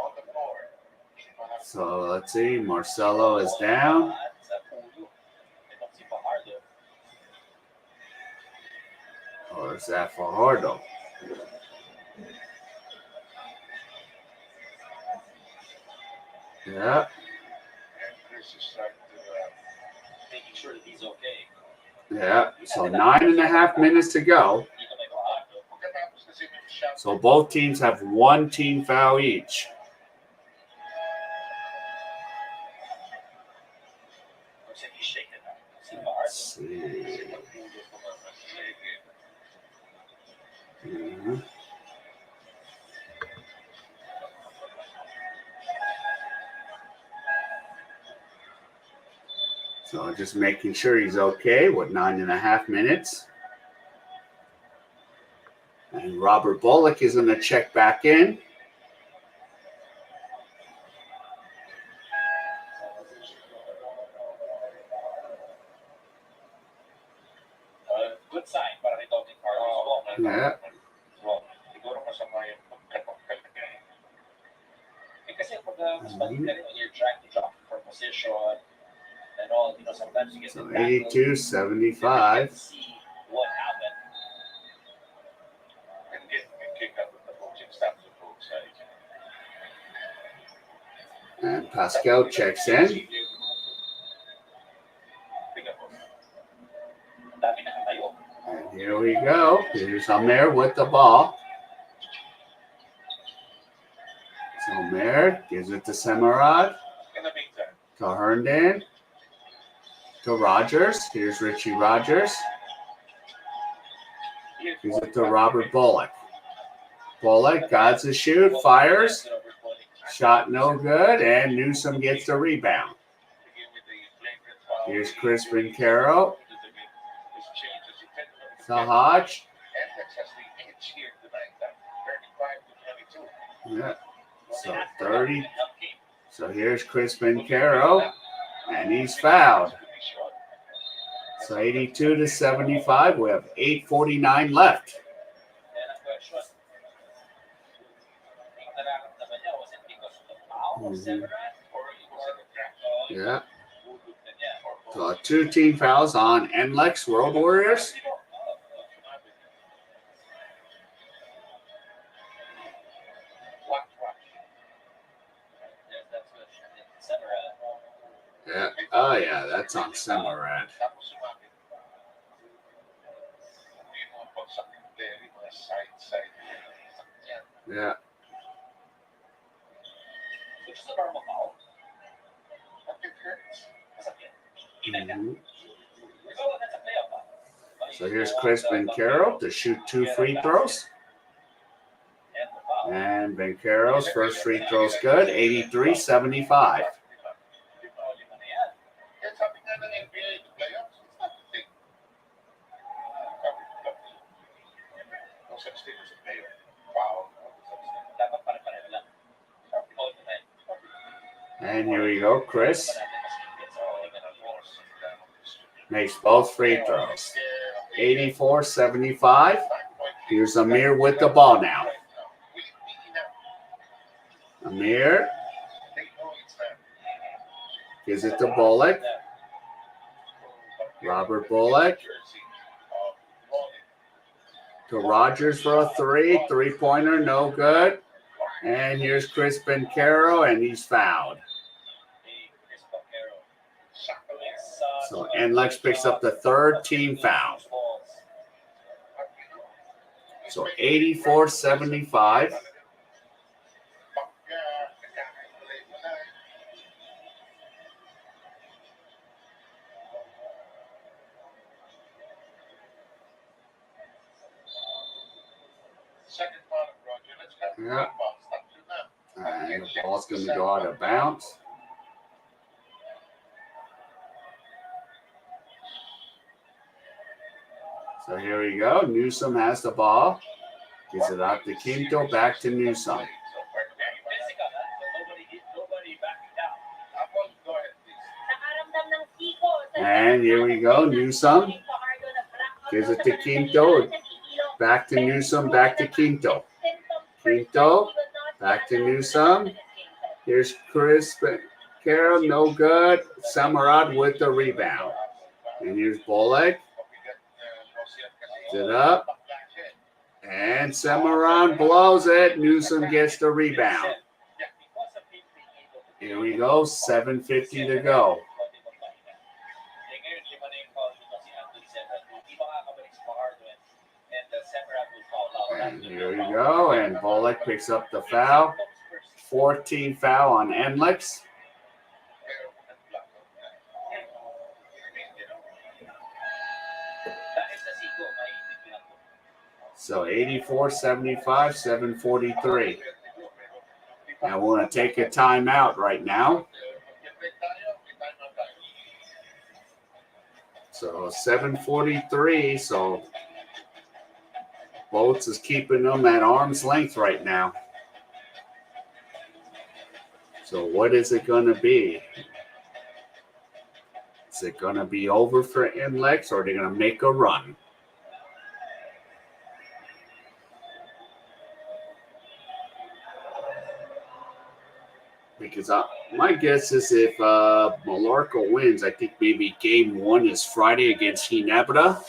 on the floor. So let's see. Marcelo is down. Or is that Fajardo? Yeah. And Chris is trying to Making sure that he's okay. Yeah. So 9.5 minutes to go. So both teams have one team foul each. Looks like he's shaking now. See Let's Fajardo. see. Mhm. So just making sure he's okay with 9.5 minutes. And Robert Bullock is going to check back in. Good sign para kay Tony Carlos. Yeah. Siguro masama yung pagkatong-kalagay. Kasi pag mas maliit ka rin when you're trying to drop for position and all, sometimes you get So the tackle. 82-75. See what happened. And get kicked out of the coaching staff to both sides. And Pascal checks in. Ang dami nakatayo. And here we go. Here's Amer with the ball. So Amer gives it to Semerad, In the meantime, to Herndon, to Rogers. Here's Richie Rogers. Gives it to Robert Bullock. Bullock got the shoot, fires. Shot no good, and Newsom gets the rebound. Here's Chris Bencaro. To Hodge. Nlex has the edge here tonight, 35-22. Yeah. So 30. So here's Chris Bencaro, and he's fouled. So 82-75. We have 8:49 left. And ang question, ang nararamdaman niya, was it because of the foul of Severan or it was a crack? Yeah. Hudot na niya. So 2 team fouls on Nlex Road Warriors. That's what Severan. Yeah. Oh yeah, that's on Semerad. Tapos sumabit. Hindi mo ang pagsakit there, mga side. Yan. Yeah. Which is a normal foul. It hurts. Masakit. Even that. Mhm. Oh, that's a playoff foul. So here's Chris Bencaro to shoot 2 free throws. And the foul. And Bencaro's first free throw's good. 83-75. Lima na yan. Kaya sabi nga ng NBA, the playoffs, it's not the thing. No such thing as a playoff. Wow. Dapat pare-pareho lang. Oh, naman. And here we go. Chris Natin mas gets all in a force. makes both free throws. 84-75. Here's Amir with the ball now. Amir gives it to Bullock. Robert Bullock to Rogers for a 3. 3-pointer, no good. And here's Chris Bencaro, and he's fouled. So Nlex picks up the 3rd team foul. So 84-75. Second bottom, Roger. Let's go. Yeah. Stop to now. And the ball's going to go out of bounds. So here we go. Newsom has the ball. Gives it out to Quinto, back to Newsom. Very physical, huh? But nobody backing down. Apple, go ahead, please. Nakaramdam ng siko sa And here we go, Newsom. Gives it to Quinto, back to Newsom, back to Quinto. Quinto, back to Newsom. Here's Chris Carroll, no good. Samarad with the rebound. And here's Bolek. It up. And Samarad blows it. Newsom gets the rebound. Here we go, 7:50 to go. And here we go, and Bolek picks up the foul. 14 foul on Nlex. So 84-75, 7:43. And we're going to take a timeout right now. So 7:43. So Boats is keeping them at arm's length right now. So what is it going to be? Is it going to be over for Nlex, or are they going to make a run? Because my guess is if Meralco wins, I think maybe game 1 is Friday against Ginebra.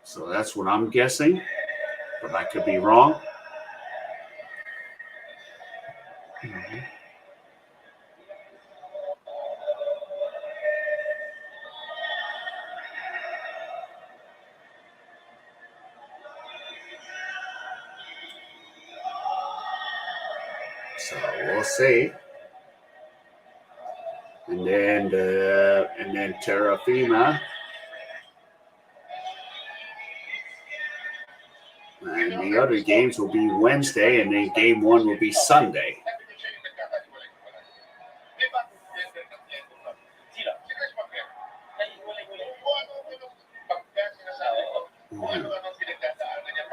So that's what I'm guessing, but I could be wrong. So we'll see. And then Terrafina. And the other games will be Wednesday, and then game 1 will be Sunday.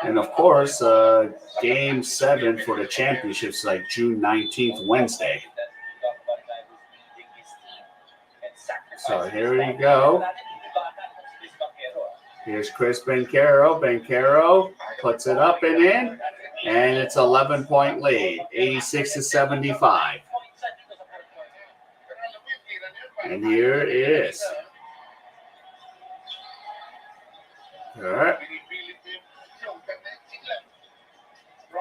And of course, game 7 for the championships like June 19th, Wednesday. So here we go. Here's Chris Bencaro. Bencaro puts it up and in, and it's 11-point lead, 86-75. And here it is. All right.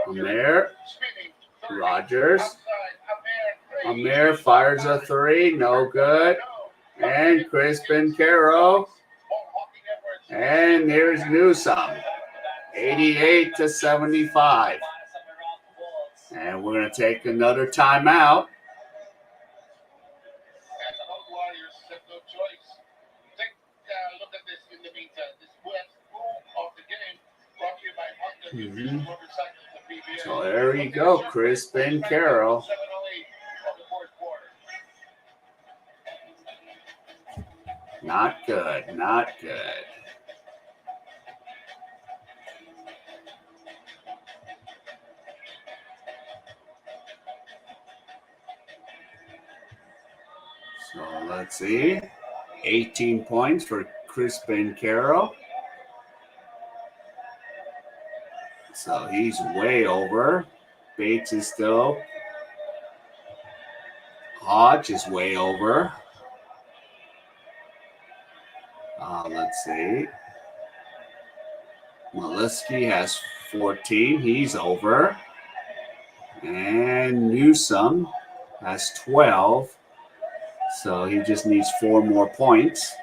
Amir, Rogers. Amir fires a 3, no good. And Chris Bencaro. And there's Newsom, 88-75. And we're going to take another timeout. So there you go, Chris Bencaro. Not good, not good. So let's see. 18 points for Chris Bencaro. So he's way over. Bates is still. Hodge is way over. Let's see. Maliski has 14. He's over. And Newsom has 12. So he just needs 4 more points.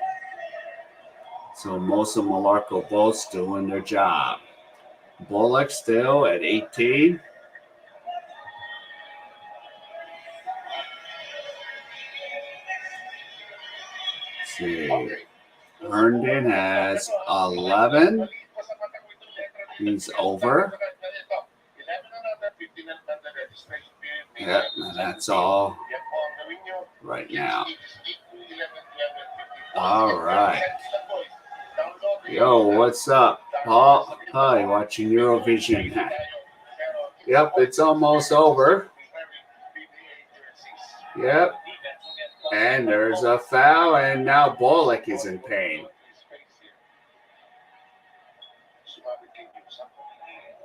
So most of Meralco both doing their job. Bullock still at 18. Let's see. Herndon has 11. He's over. Yep, that's all right now. All right. Yo, what's up, Paul? Hi, watching Eurovision. Yep, it's almost over. Yep. And there's a foul, and now Bullock is in pain.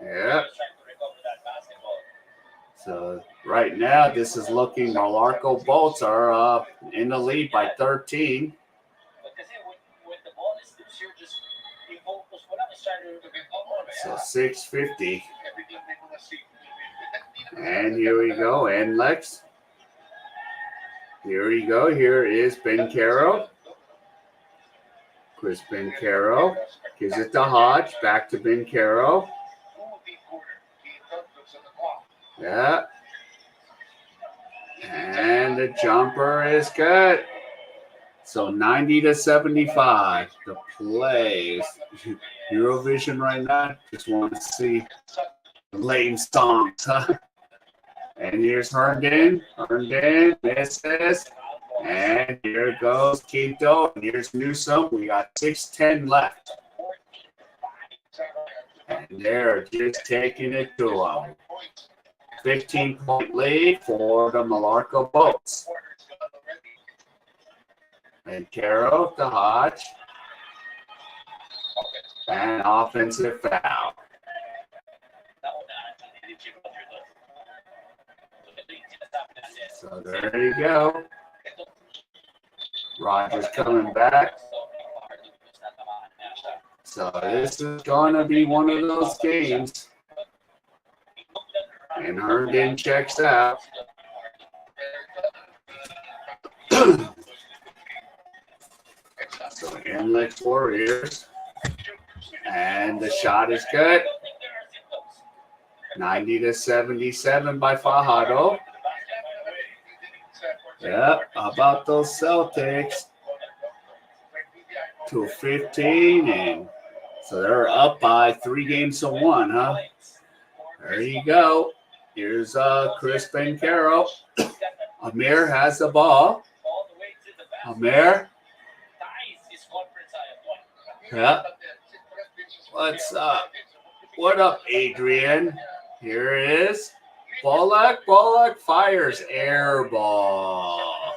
Yep. So right now, this is looking, Meralco Bolts are in the lead by 13. So 6:50. And here we go, Nlex. Here we go. Here is Bencaro. Chris Bencaro gives it to Hodge. Back to Bencaro. Yeah. And the jumper is good. So 90-75. The plays. Eurovision right now. Just want to see lame songs, huh? And here's Herndon. Herndon misses. And here goes Quinto. And here's Newsom. We got 6:10 left. And they're just taking it to them. 15-point lead for the Meralco Bolts. And Caro to Hodge. And offensive foul. So there you go. Rogers coming back. So this is going to be one of those games. And Herndon checks out. So Nlex Warriors. And the shot is good. 90-77 by Fajardo. Yep, how about those Celtics? 2:15, and so they're up by 3 games to 1, huh? There you go. Here's Chris Bencaro. Amir has the ball. Amir. Yeah. What's up? What up, Adrian? Here it is. Bullock fires air ball.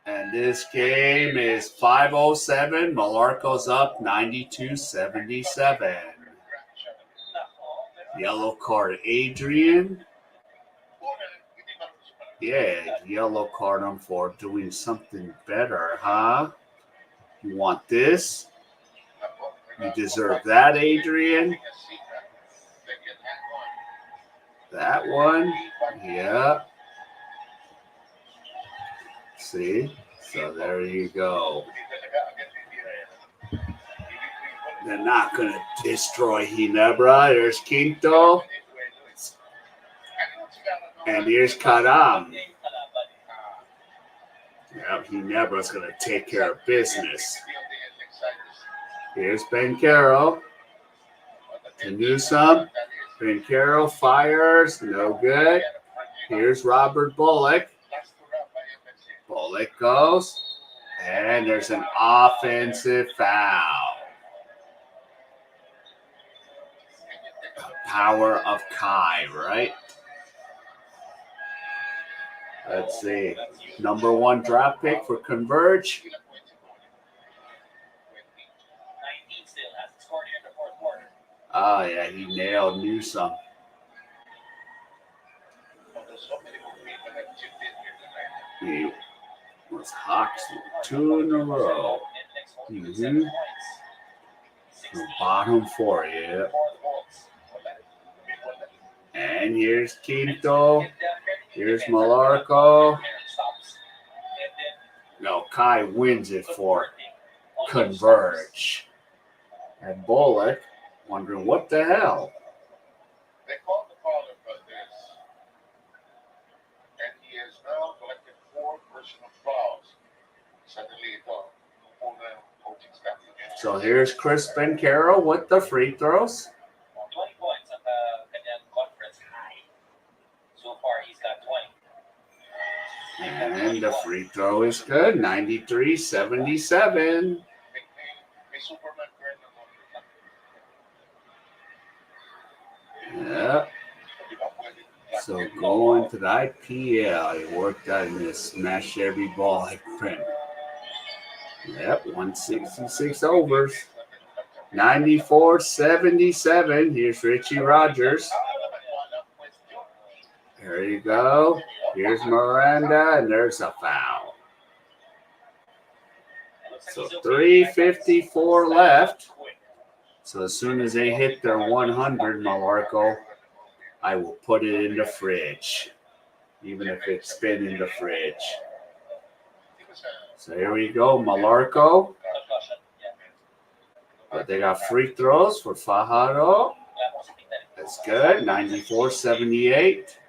And this game is 5:07. Meralco's up 92-77. Yellow card, Adrian. Yeah, yellow card him for doing something better, huh? You want this? You deserve that, Adrian. That one, yeah. See? So there you go. They're not going to destroy Ginebra. There's Quinto. And here's Karam. Yep, Ginebra's going to take care of business. Here's Bencaro. To Newsom. Bencaro fires. No good. Here's Robert Bullock. Bullock goes. And there's an offensive foul. Power of K.A.E, right? Let's see. Number 1 draft pick for Converge. Oh, yeah, he nailed Newsom. He was Hawks 2 in a row. Mm-hmm. The bottom 4, yeah. And here's Quinto. Here's Meralco. No, K.A.E wins it for Converge. And Bullock wondering what the hell. They called the father about this, and he has now collected 4 personal fouls. Suddenly, coaching staff again. So here's Chris Bencaro with the free throws. 20 points at the kanyang conference high. So far, he's got 20. And the free throw is good. 93-77. So going to the IPL, he worked on this, smash every ball like print. Yep, 166 overs. 94-77. Here's Richie Rogers. There you go. Here's Miranda, and there's a foul. So 3:54 left. So as soon as they hit their 100, Meralco, I will put it in the fridge, even if it's been in the fridge. So here we go, Meralco. But they got free throws for Fajardo. That's good. 94-78.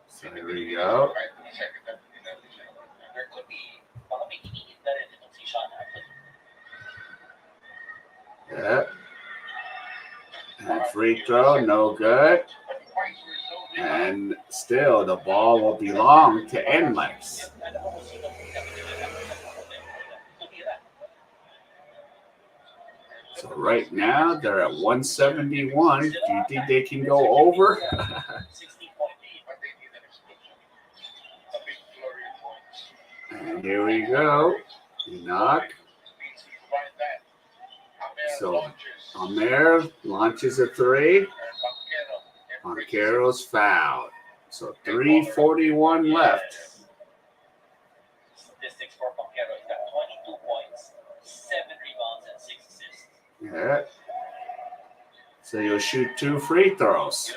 So here we go. Yeah. And free throw, no good. And still, the ball will belong to Nlex. So right now, they're at 171. Do you think they can go over? And here we go. Enoch. So Amer launches a three. Banchero's fouled. So 3:41 left. Statistics for Banchero, he's got 22 points, 7 rebounds, and 6 assists. Yeah. So you'll shoot 2 free throws.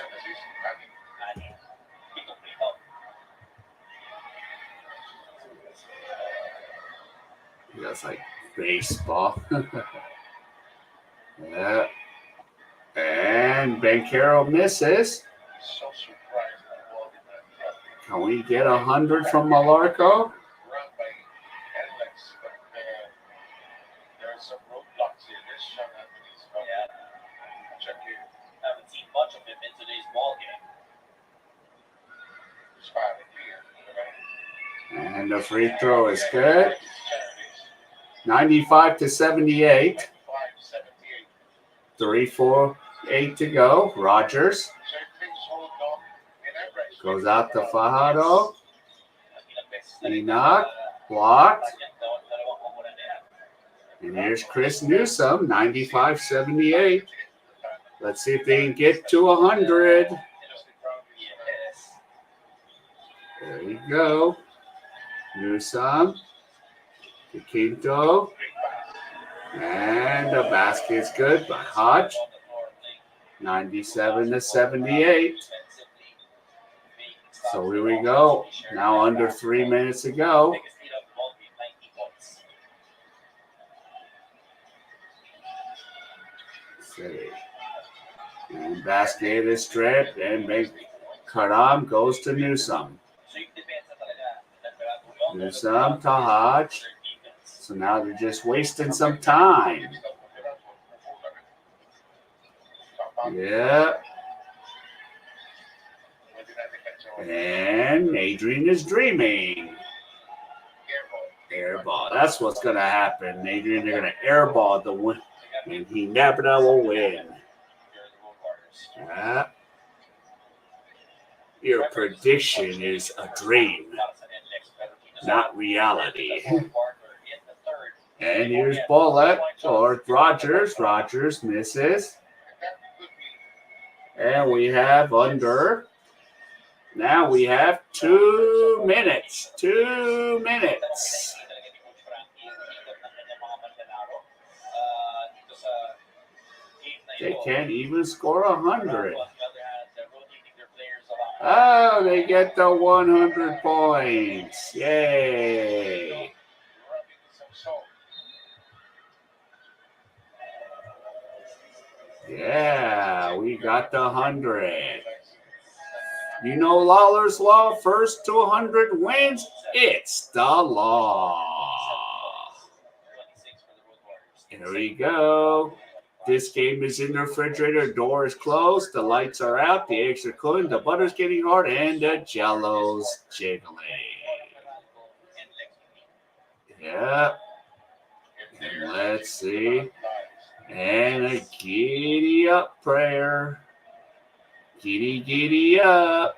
That's like baseball. Yeah. And Banchero misses. Can we get 100 from Meralco? Haven't seen much of him in today's ball game. And the free throw is good. 95-78. 3:48 to go. Rogers goes out to Fajardo. Enoch blocked. And here's Chris Newsom, 95-78. Let's see if they can get to 100. There you go. Newsom to Quinto. And the basket's good by Hodge. 97-78. So here we go. Now under 3 minutes to go. And basket is stripped, and big Karam goes to Newsom. Newsom to Hodge. So now they're just wasting some time. Yeah. And Adrian is dreaming. Airball. That's what's going to happen. Adrian, they're going to airball the win. And he never will win. Yeah. Your prediction is a dream, not reality. And here's Bullock or Rogers. Rogers misses. And we have under. Now we have 2 minutes. 2 minutes. They can't even score 100. Oh, they get the 100 points. Yay. Yeah, we got the 100. You know Lawler's Law, first to 100 wins. It's the law. Here we go. This game is in the refrigerator. Door is closed. The lights are out. The eggs are cooling. The butter's getting hard. And the jello's jiggling. Yeah. And let's see. And a giddy up prayer. Giddy up.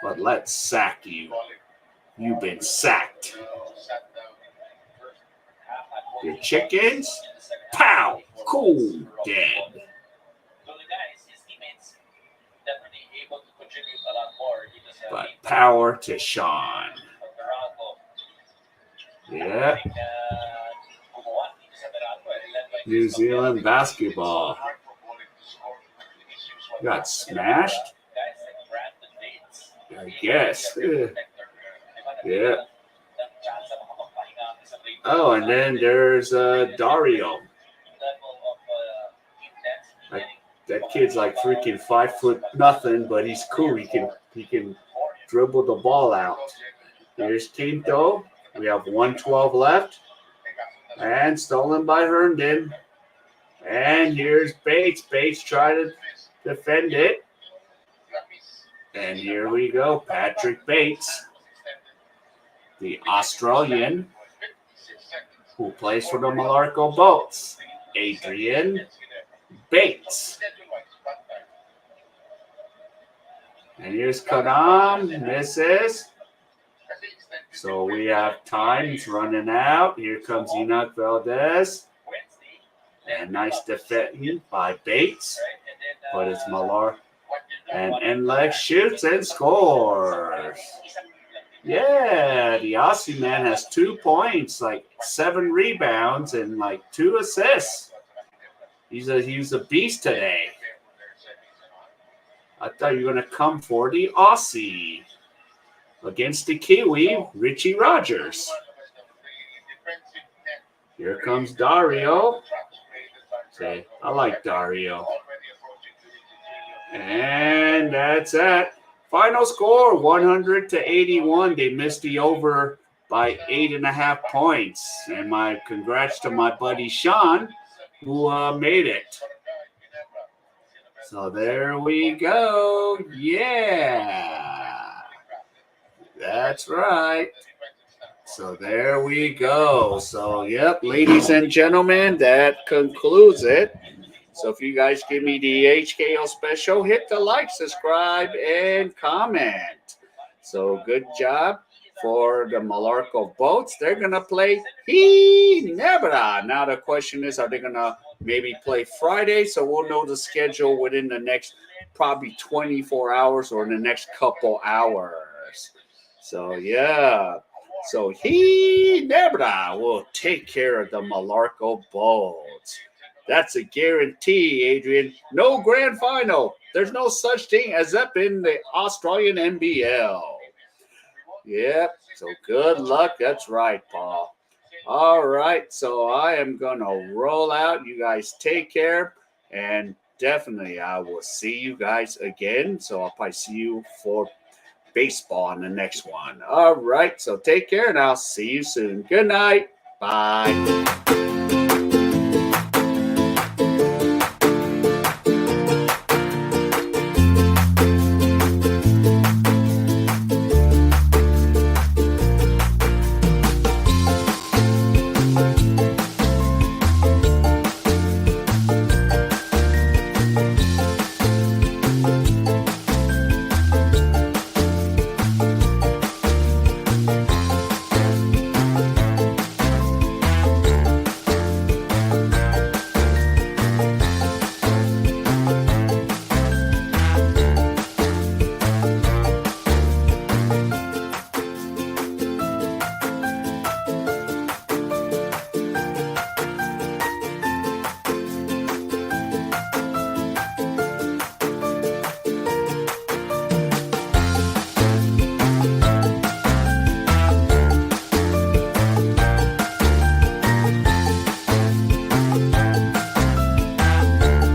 But let's sack you. You've been sacked. Your chickens, pow, cool, dead. So the guys, his teammates, definitely able to contribute a lot more. But power to Sean. Yeah. New Zealand basketball. Got smashed? I guess. Yeah. Oh, and then there's Dario. That kid's like freaking 5'0", but he's cool. He can dribble the ball out. Here's Quinto. We have 1:12 left. And stolen by Herndon. And here's Bates. Bates tried to defend it. And here we go. Patrick Bates, the Australian who plays for the Meralco Boats. Adrian Bates. And here's Kadam. Misses. So we have times running out. Here comes Enoch Valdez. And nice defending by Bates. But it's Meralco. And Nlex shoots and scores. Yeah, the Aussie man has 2 points, like 7 rebounds, and like 2 assists. He's a beast today. I thought you were going to come for the Aussie. Against the Kiwi, Richie Rogers. Here comes Dario. Okay, I like Dario. And that's it. Final score, 100-81. They missed the over by 8.5 points. And my congrats to my buddy Sean, who made it. So there we go. Yeah. That's right. So there we go. So, yep, ladies and gentlemen, that concludes it. So if you guys give me the HKO special, hit the like, subscribe, and comment. So good job for the Meralco Boats. They're going to play Ginebra. Now the question is, are they going to maybe play Friday? So we'll know the schedule within the next probably 24 hours or in the next couple hours. So, yeah. So Ginebra will take care of the Meralco Boats. That's a guarantee, Adrian. No grand final. There's no such thing as up in the Australian NBL. Yep. So good luck. That's right, Paul. All right. So I am going to roll out. You guys take care. And definitely I will see you guys again. So I'll probably see you for baseball on the next one. All right. So take care and I'll see you soon. Good night. Bye.